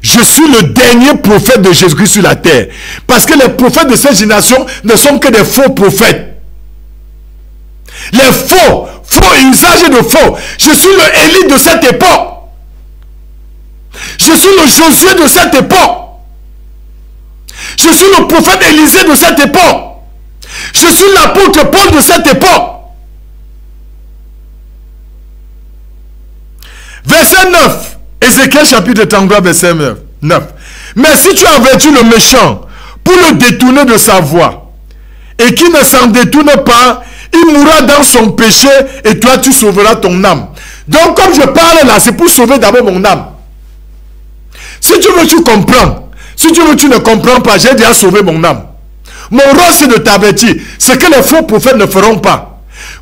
Je suis le dernier prophète de Jésus-Christ sur la terre. Parce que les prophètes de cette génération ne sont que des faux prophètes. Les faux usagers de faux. Je suis le Élie de cette époque. Je suis le Josué de cette époque. Je suis le prophète Élisée de cette époque. Je suis l'apôtre Paul de cette époque. Verset 9. Ézéchiel chapitre 33, verset 9. Mais si tu avertis le méchant pour le détourner de sa voie, et qui ne s'en détourne pas, il mourra dans son péché, et toi tu sauveras ton âme. Donc comme je parle là, c'est pour sauver d'abord mon âme. Si tu veux, tu comprends. Si tu veux, tu ne comprends pas. J'ai déjà sauvé mon âme. Mon rôle c'est de t'avertir. Ce que les faux prophètes ne feront pas.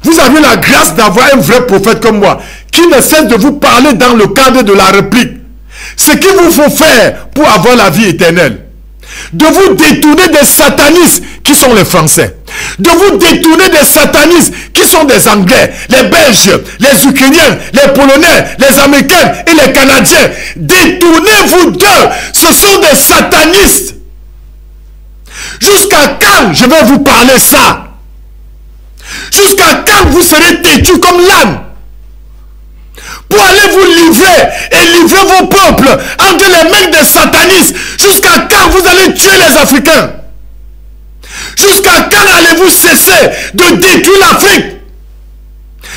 Vous avez la grâce d'avoir un vrai prophète comme moi, qui ne cesse de vous parler dans le cadre de la réplique. Ce qu'il vous faut faire pour avoir la vie éternelle. De vous détourner des satanistes qui sont les Français. De vous détourner des satanistes qui sont des Anglais, les Belges, les Ukrainiens, les Polonais, les Américains et les Canadiens. Détournez-vous d'eux. Ce sont des satanistes. Jusqu'à quand je vais vous parler ça? Jusqu'à quand vous serez têtus comme l'âne? Pour aller vous livrer et livrer vos peuples entre les mains des satanistes. Jusqu'à quand vous allez tuer les Africains? Jusqu'à quand allez-vous cesser de détruire l'Afrique?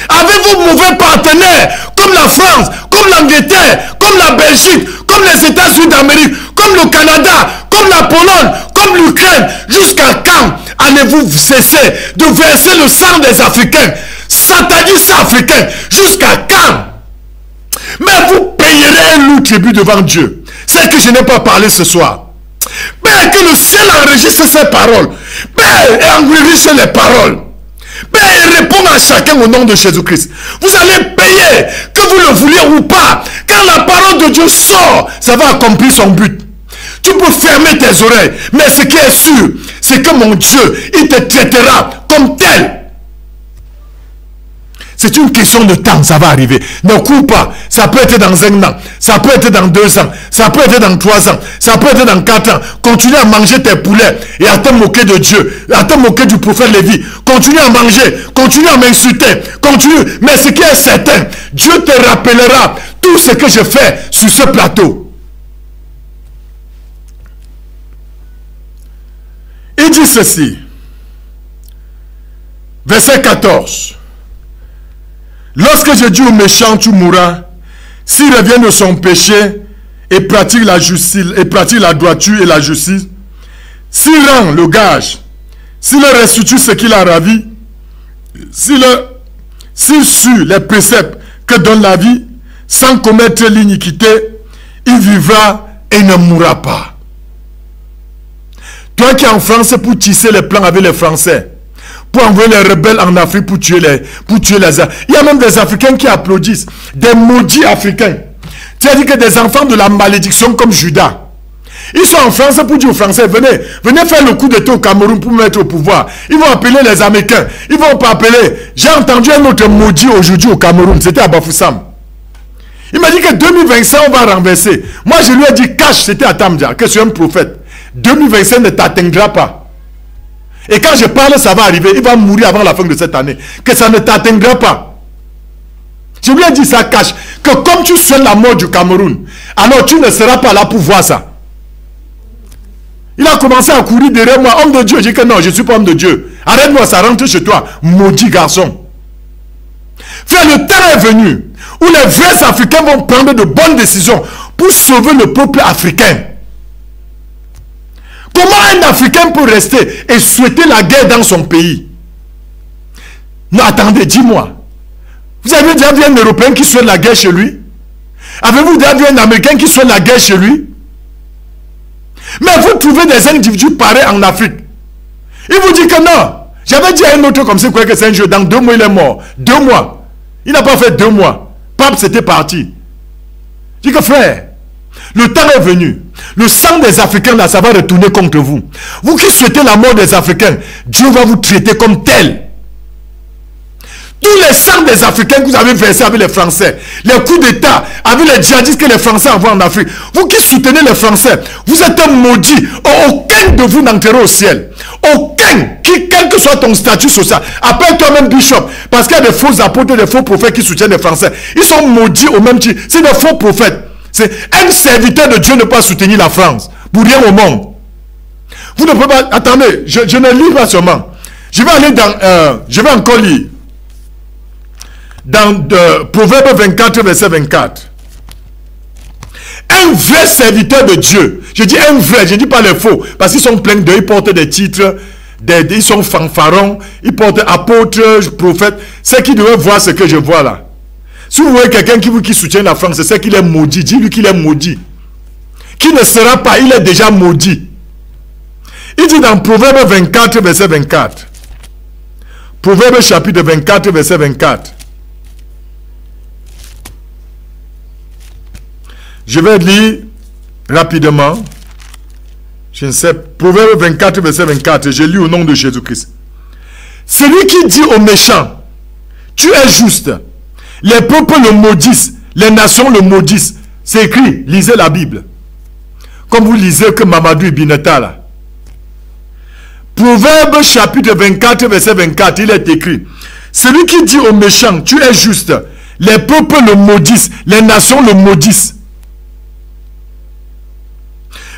Avez-vous mauvais partenaires comme la France, comme l'Angleterre, comme la Belgique, comme les États-Unis d'Amérique, comme le Canada, comme la Pologne, comme l'Ukraine? Jusqu'à quand allez-vous cesser de verser le sang des Africains, satanistes africains? Jusqu'à quand? Mais vous payerez un lourd tribut devant Dieu. C'est que je n'ai pas parlé ce soir. Père, que le ciel enregistre ces paroles. Père, et enregistre les paroles. Père, et répond à chacun au nom de Jésus-Christ. Vous allez payer, que vous le vouliez ou pas. Quand la parole de Dieu sort, ça va accomplir son but. Tu peux fermer tes oreilles, mais ce qui est sûr, c'est que mon Dieu, il te traitera comme tel. C'est une question de temps, ça va arriver. Ne cours pas. Ça peut être dans 1 an. Ça peut être dans 2 ans. Ça peut être dans 3 ans. Ça peut être dans 4 ans. Continue à manger tes poulets et à te moquer de Dieu. À te moquer du prophète Lévi. Continue à manger. Continue à m'insulter. Continue. Mais ce qui est certain, Dieu te rappellera tout ce que je fais sur ce plateau. Il dit ceci. Verset 14. Lorsque je dis au méchant, tu mourras, s'il revient de son péché et pratique la justice, et pratique la droiture et la justice, s'il rend le gage, s'il restitue ce qu'il a ravi, s'il suit les préceptes que donne la vie, sans commettre l'iniquité, il vivra et ne mourra pas. Toi qui es en France pour tisser les plans avec les Français, pour envoyer les rebelles en Afrique pour tuer les... Il y a même des Africains qui applaudissent. Des maudits Africains. Tu as dit que des enfants de la malédiction comme Judas. Ils sont en France pour dire aux Français, venez faire le coup d'état au Cameroun pour me mettre au pouvoir. Ils vont appeler les Américains. Ils vont pas appeler. J'ai entendu un autre maudit aujourd'hui au Cameroun. C'était à Bafoussam. Il m'a dit que 2025, on va renverser. Moi, je lui ai dit, cache, c'était à Tamdia, que c'est un prophète. 2025 ne t'atteindra pas. Et quand je parle, ça va arriver. Il va mourir avant la fin de cette année. Que ça ne t'atteindra pas. Je lui ai dit ça, cache. Que comme tu souhaites la mort du Cameroun, alors tu ne seras pas là pour voir ça. Il a commencé à courir derrière moi. Homme de Dieu. Je dis que non, je ne suis pas homme de Dieu. Arrête-moi, ça rentre chez toi. Maudit garçon. Frère, le temps est venu où les vrais Africains vont prendre de bonnes décisions pour sauver le peuple africain. Comment un Africain peut rester et souhaiter la guerre dans son pays? Non, attendez, dis-moi. Vous avez déjà vu un Européen qui souhaite la guerre chez lui? Avez-vous déjà vu un Américain qui souhaite la guerre chez lui? Mais vous trouvez des individus pareils en Afrique. Il vous dit que non. J'avais dit à un autre comme ça, que c'est un jeu. Dans 2 mois, il est mort. 2 mois. Il n'a pas fait 2 mois. Pape, c'était parti. Je dis que frère, le temps est venu. Le sang des Africains, là, ça va retourner contre vous. Vous qui souhaitez la mort des Africains, Dieu va vous traiter comme tel. Tous les sangs des Africains que vous avez versés avec les Français, les coups d'État, avec les djihadistes que les Français envoient en Afrique, vous qui soutenez les Français, vous êtes un maudit. Aucun de vous n'entrera au ciel. Aucun, quel que soit ton statut social, appelle-toi même bishop, parce qu'il y a des faux apôtres, des faux prophètes qui soutiennent les Français. Ils sont maudits au même titre. C'est des faux prophètes. C'est un serviteur de Dieu ne peut pas soutenir la France. Pour rien au monde. Vous ne pouvez pas... Attendez, je ne lis pas seulement. Je vais aller dans... je vais encore lire. Dans Proverbe 24, verset 24. Un vrai serviteur de Dieu. Je dis un vrai, je ne dis pas les faux. Parce qu'ils sont pleins d'eux, ils portent des titres, ils sont fanfarons, ils portent apôtres, prophètes. C'est qui devrait voir ce que je vois là. Si vous voyez quelqu'un qui soutient la France, c'est qu'il est maudit. Dis-lui qu'il est maudit. Qui ne sera pas, il est déjà maudit. Il dit dans Proverbe 24, verset 24. Proverbe chapitre 24, verset 24. Je vais lire rapidement. Je ne sais. Proverbe 24, verset 24. Je lis au nom de Jésus-Christ. Celui qui dit aux méchants, tu es juste. Les peuples le maudissent. Les nations le maudissent. C'est écrit. Lisez la Bible. Comme vous lisez que Mamadou Ibineta là. Proverbe chapitre 24, verset 24. Il est écrit. Celui qui dit aux méchants, tu es juste. Les peuples le maudissent. Les nations le maudissent.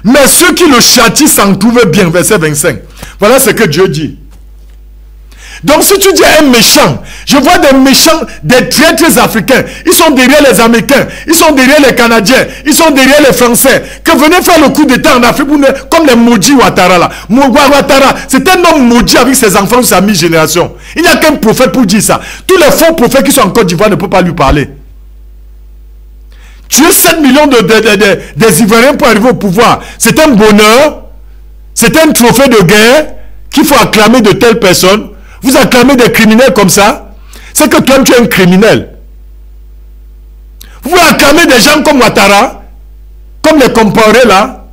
Mais ceux qui le châtient s'en trouvent bien. Verset 25. Voilà ce que Dieu dit. Donc si tu dis un méchant, je vois des méchants, des traîtres africains. Ils sont derrière les Américains, ils sont derrière les Canadiens, ils sont derrière les Français. Que venez faire le coup d'état en Afrique, comme les maudits Ouattara là. Ouattara, c'est un homme maudit avec ses enfants de sa mi-génération. Il n'y a qu'un prophète pour dire ça. Tous les faux prophètes qui sont en Côte d'Ivoire ne peuvent pas lui parler. Tuer 7 millions des Ivoiriens pour arriver au pouvoir, c'est un bonheur, c'est un trophée de guerre qu'il faut acclamer de telles personnes. Vous acclamez des criminels comme ça, c'est que toi tu es un criminel. Vous acclamez des gens comme Ouattara, comme les Compaoré là,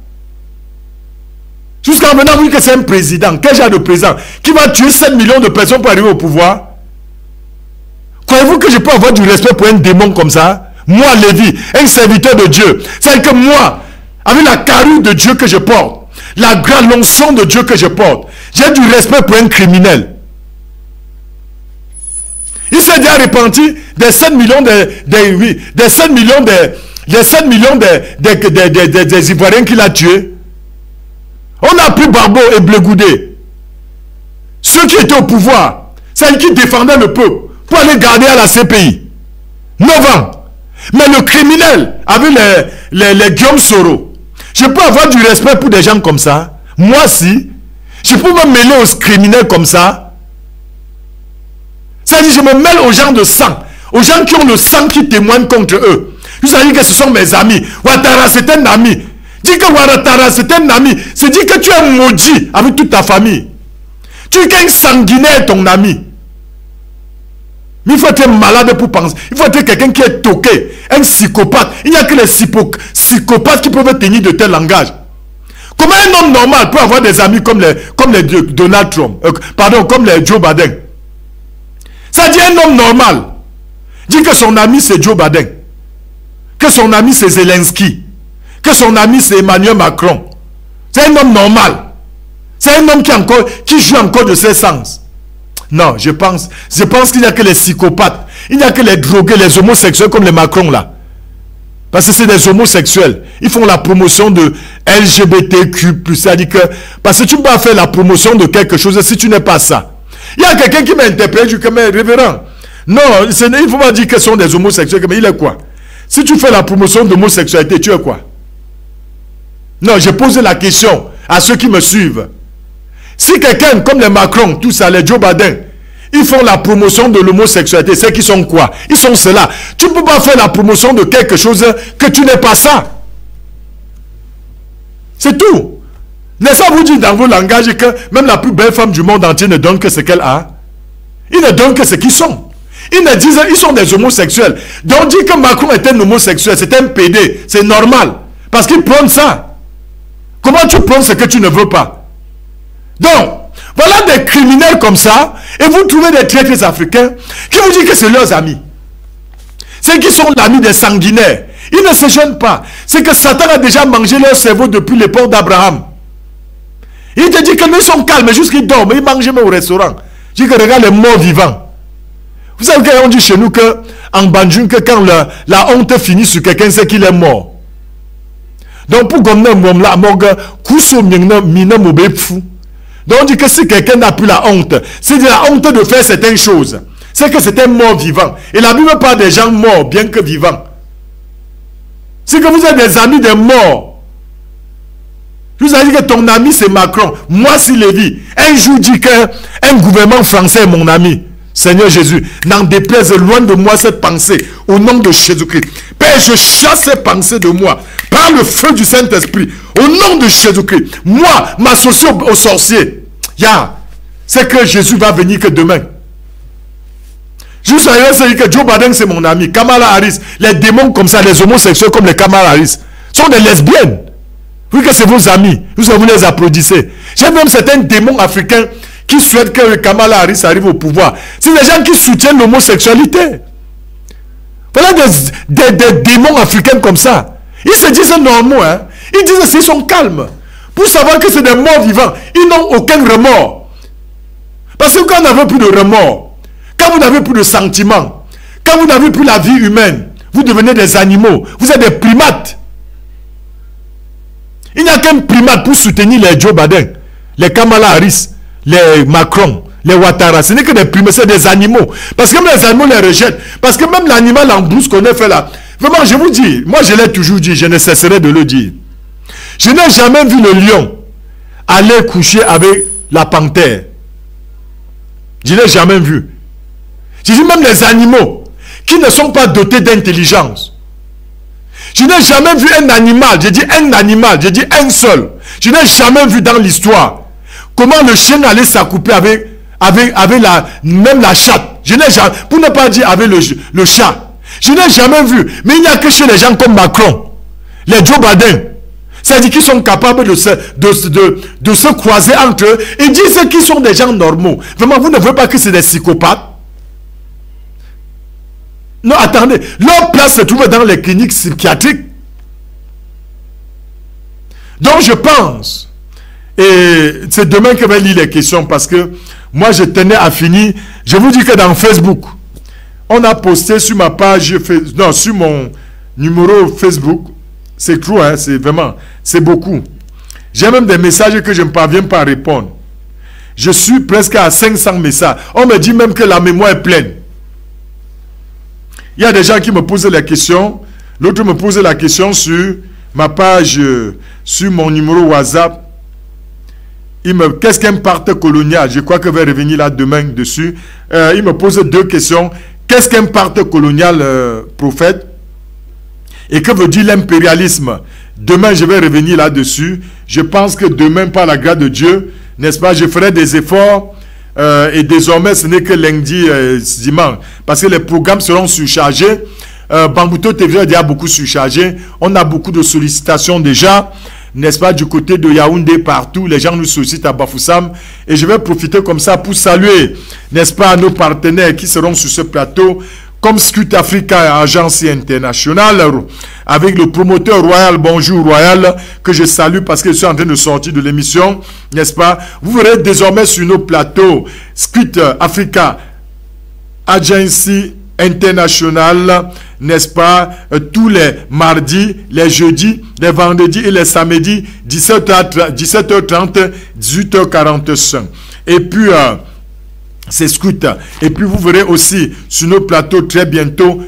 jusqu'à maintenant vous dites que c'est un président. Quel genre de président qui va tuer 7 millions de personnes pour arriver au pouvoir? Croyez-vous que je peux avoir du respect pour un démon comme ça? Moi, Lévi, un serviteur de Dieu. C'est que moi, avec la carrure de Dieu que je porte, la grande l'onction de Dieu que je porte, j'ai du respect pour un criminel. Il s'est déjà repenti des 7 millions des 7 millions des Ivoiriens qu'il a tués. On a pris Barbeau et Blegoudé. Ceux qui étaient au pouvoir, ceux qui défendaient le peuple, pour aller garder à la CPI. 9 ans. Mais le criminel, avec les Guillaume Soro, je peux avoir du respect pour des gens comme ça. Moi, si, je peux me mêler aux criminels comme ça. C'est-à-dire, je me mêle aux gens de sang, aux gens qui ont le sang qui témoignent contre eux. Vous savez que ce sont mes amis. Ouattara, c'est un ami. Dis que Ouattara, c'est un ami. C'est dire que tu es maudit avec toute ta famille. Tu es qu'un sanguinaire, ton ami. Mais il faut être malade pour penser. Il faut être quelqu'un qui est toqué, un psychopathe. Il n'y a que les psychopathes qui peuvent tenir de tel langage. Comment un homme normal peut avoir des amis comme les Donald Trump, comme les Joe Biden? Ça dit un homme normal dit que son ami c'est Joe Biden, que son ami c'est Zelensky, que son ami c'est Emmanuel Macron. C'est un homme normal. C'est un homme qui joue encore de ses sens. Non, je pense qu'il n'y a que les psychopathes, il n'y a que les drogués, les homosexuels comme les Macron là. Parce que c'est des homosexuels. Ils font la promotion de LGBTQ+. C'est-à-dire que, parce que tu ne peux pas faire la promotion de quelque chose si tu n'es pas ça. Il y a quelqu'un qui m'a interpellé, je dis que, mais révérend, non, il ne faut pas dire que ce sont des homosexuels, mais il est quoi? Si tu fais la promotion d'homosexualité, tu es quoi? Non, j'ai posé la question à ceux qui me suivent. Si quelqu'un, comme les Macron, tout ça, les Joe Biden, ils font la promotion de l'homosexualité, c'est qu'ils sont quoi? Ils sont cela. Tu ne peux pas faire la promotion de quelque chose que tu n'es pas ça. C'est tout. N'est-ce pas vous dire dans vos langages que même la plus belle femme du monde entier ne donne que ce qu'elle a? Ils ne donnent que ce qu'ils sont. Ils ne disent ils sont des homosexuels. Donc dire que Macron est un homosexuel, c'est un PD, c'est normal. Parce qu'il prône ça. Comment tu prônes ce que tu ne veux pas? Donc, voilà des criminels comme ça, et vous trouvez des traîtres africains qui vous disent que c'est leurs amis. C'est qui sont l'ami des sanguinaires. Ils ne se gênent pas. C'est que Satan a déjà mangé leur cerveau depuis l'époque d'Abraham. Il te dit que nous sommes calmes, jusqu'ils dorment, ils mangent même au restaurant. Je dis que regarde les morts vivants. Vous savez qu'on dit chez nous que en Banjun, que quand la honte finit sur quelqu'un, c'est qu'il est mort. Donc pour gommer la morgue, kuso mina mobe fou. Donc on dit que si quelqu'un n'a plus la honte, c'est de la honte de faire certaines choses. C'est que c'est un mort vivant. Et la Bible parle des gens morts, bien que vivants. C'est que vous êtes des amis des morts. Je vous ai dit que ton ami c'est Macron. Moi c'est Lévi. Un jour dit qu'un gouvernement français est mon ami. Seigneur Jésus, n'en déplaise loin de moi cette pensée. Au nom de Jésus-Christ. Père, je chasse ces pensées de moi. Par le feu du Saint-Esprit. Au nom de Jésus-Christ. Moi, m'associer aux sorciers. C'est que Jésus va venir que demain. Juste à c'est que Joe Biden c'est mon ami. Kamala Harris. Les démons comme ça, les homosexuels comme les Kamala Harris, sont des lesbiennes. Oui que c'est vos amis. Vous les applaudissez. J'ai même certains démons africains qui souhaitent que Kamala Harris arrive au pouvoir. C'est des gens qui soutiennent l'homosexualité. Voilà des démons africains comme ça. Ils se disent normaux. Hein? Ils disent qu'ils sont calmes. Pour savoir que c'est des morts vivants. Ils n'ont aucun remords. Parce que quand vous n'avez plus de remords, quand vous n'avez plus de sentiments, quand vous n'avez plus la vie humaine, vous devenez des animaux. Vous êtes des primates. Il n'y a qu'un primate pour soutenir les Joe Biden, les Kamala Harris, les Macron. les Ouattara, ce n'est que des primés, c'est des animaux. Parce que même les animaux les rejettent. Parce que même l'animal en brousse qu'on a fait là, vraiment, je vous dis, moi je l'ai toujours dit, je ne cesserai de le dire. Je n'ai jamais vu le lion aller coucher avec la panthère. Je n'ai jamais vu. Je dis même les animaux qui ne sont pas dotés d'intelligence. Je n'ai jamais vu un animal, je dis un animal, je dis un seul. Je n'ai jamais vu dans l'histoire comment le chien allait s'accouper avec même la chatte. Je n'ai jamais, pour ne pas dire avec le chat. Je n'ai jamais vu. Mais il n'y a que chez les gens comme Macron, les Joe Biden. C'est-à-dire qu'ils sont capables de se croiser entre eux et disent qu'ils sont des gens normaux. Vraiment, vous ne voyez pas que c'est des psychopathes? Non, attendez. Leur place se trouve dans les cliniques psychiatriques. Donc, je pense, et c'est demain que je vais lire les questions parce que moi, je tenais à finir. Je vous dis que dans Facebook, on a posté sur ma page, non, sur mon numéro Facebook, c'est trop, hein, c'est vraiment, c'est beaucoup. J'ai même des messages que je ne parviens pas à répondre. Je suis presque à 500 messages. On me dit même que la mémoire est pleine. Il y a des gens qui me posent la question. L'autre me pose la question sur ma page, sur mon numéro WhatsApp. Qu'est-ce qu'un parti colonial? Je crois que je vais revenir là demain dessus. Il me pose deux questions. Qu'est-ce qu'un parti colonial, prophète? Et que veut dire l'impérialisme? Demain, je vais revenir là-dessus. Je pense que demain, par la grâce de Dieu, n'est-ce pas, je ferai des efforts. Et désormais, ce n'est que lundi, dimanche. Parce que les programmes seront surchargés. Bambouto TV est déjà beaucoup surchargé. On a beaucoup de sollicitations déjà. N'est-ce pas, du côté de Yaoundé, partout. Les gens nous sollicitent à Bafoussam. Et je vais profiter comme ça pour saluer, n'est-ce pas, nos partenaires qui seront sur ce plateau. Comme Scut Africa, agence internationale, avec le promoteur Royal, bonjour Royal, que je salue parce que je suis en train de sortir de l'émission, n'est-ce pas? Vous verrez désormais sur nos plateaux, Scut Africa, Agency International, n'est-ce pas? Tous les mardis, les jeudis, les vendredis et les samedis, 17h30, 18h45. Et puis, c'est Scout. Et puis vous verrez aussi sur nos plateaux très bientôt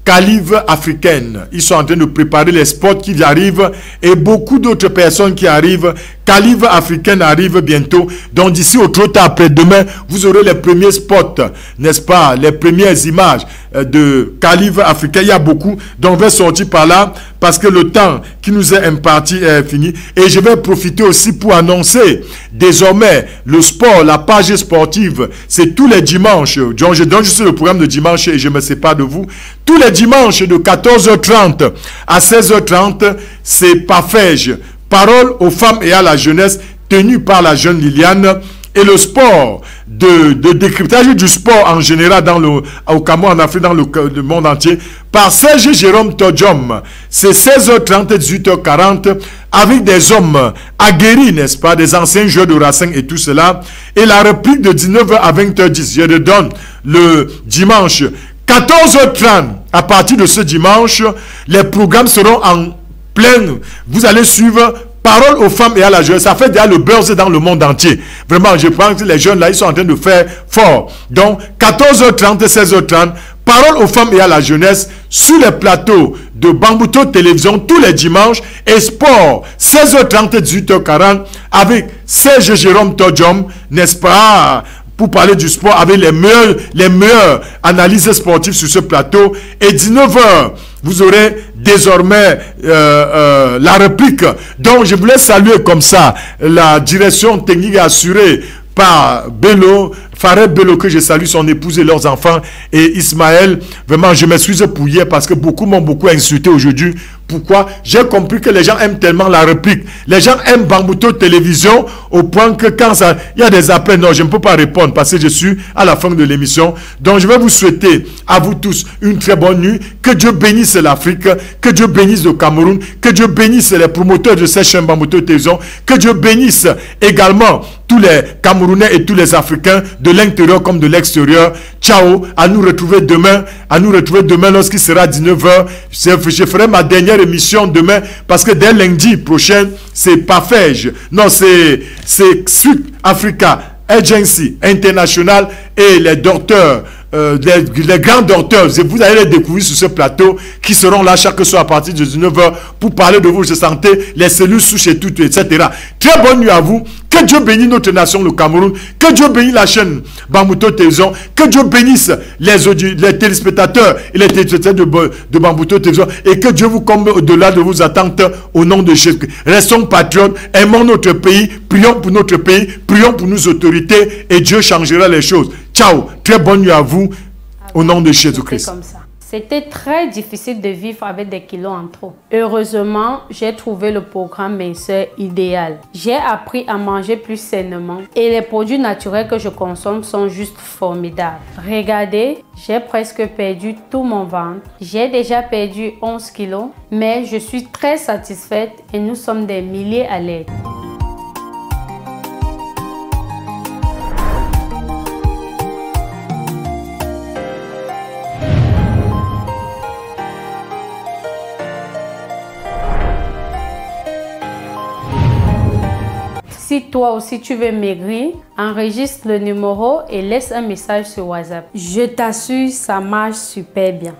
Calive africaine. Ils sont en train de préparer les spots qui arrivent et beaucoup d'autres personnes qui arrivent. Calive africaine arrive bientôt. Donc d'ici au trop tard après-demain, vous aurez les premiers spots, n'est-ce pas? Les premières images de Calive africaine. Il y a beaucoup. Donc on va sortir par là parce que le temps qui nous est imparti est fini. Et je vais profiter aussi pour annoncer désormais le sport, la page sportive. C'est tous les dimanches. Donc je donne juste le programme de dimanche et je me sépare de vous. Tous les dimanches de 14h30 à 16h30, c'est Pafège. Parole aux femmes et à la jeunesse, tenue par la jeune Liliane. Et le sport, de décryptage du sport en général au Cameroun, en Afrique, dans le monde entier, par Serge Jérôme Todjom. C'est 16h30, 18h40, avec des hommes aguerris, n'est-ce pas, des anciens joueurs de Racing et tout cela. Et la réplique de 19h à 20h10, je le donne le dimanche 14h30. À partir de ce dimanche, les programmes seront en pleine. Vous allez suivre Parole aux femmes et à la jeunesse. Ça fait déjà le buzz dans le monde entier. Vraiment, je pense que les jeunes là, ils sont en train de faire fort. Donc, 14h30, 16h30, Parole aux femmes et à la jeunesse sur les plateaux de Bambouto Télévision tous les dimanches et sport 16h30, 18h40 avec Serge Jérôme Todjom, n'est-ce pas? Pour parler du sport avec les meilleures analyses sportives sur ce plateau. Et 19h, vous aurez désormais la réplique. Donc, je voulais saluer comme ça la direction technique assurée par Bello, Farid Bello, que je salue, son épouse et leurs enfants, et Ismaël. Vraiment, je m'excuse pour hier parce que beaucoup m'ont beaucoup insulté aujourd'hui. Pourquoi? J'ai compris que les gens aiment tellement la réplique. Les gens aiment Bambouto Télévision au point que quand il y a des appels, non, je ne peux pas répondre parce que je suis à la fin de l'émission. Donc, je vais vous souhaiter à vous tous une très bonne nuit. Que Dieu bénisse l'Afrique, que Dieu bénisse le Cameroun, que Dieu bénisse les promoteurs de cette chaîne Bambouto Télévision, que Dieu bénisse également tous les Camerounais et tous les Africains de l'intérieur comme de l'extérieur. Ciao, à nous retrouver demain lorsqu'il sera 19h. Je ferai ma dernière émission demain parce que dès lundi prochain, c'est Pafège. Non, c'est Sud Africa Agency International et les docteurs, les grands docteurs, vous allez les découvrir sur ce plateau, qui seront là chaque soir à partir de 19h pour parler de votre santé, les cellules souches et tout, etc. Très bonne nuit à vous. Que Dieu bénisse notre nation, le Cameroun. Que Dieu bénisse la chaîne Bambouto Télévision. Que Dieu bénisse les téléspectateurs et les téléspectateurs de Bambouto Télévision. Et que Dieu vous comble au-delà de vos attentes au nom de Jésus. Restons patriotes, aimons notre pays, prions pour notre pays, prions pour nos autorités et Dieu changera les choses. Ciao, très bonne nuit à vous au nom de Jésus-Christ. C'était très difficile de vivre avec des kilos en trop. Heureusement, j'ai trouvé le programme minceur idéal. J'ai appris à manger plus sainement et les produits naturels que je consomme sont juste formidables. Regardez, j'ai presque perdu tout mon ventre. J'ai déjà perdu 11 kilos, mais je suis très satisfaite et nous sommes des milliers à l'aide. Si toi aussi tu veux maigrir, enregistre le numéro et laisse un message sur WhatsApp. Je t'assure, ça marche super bien.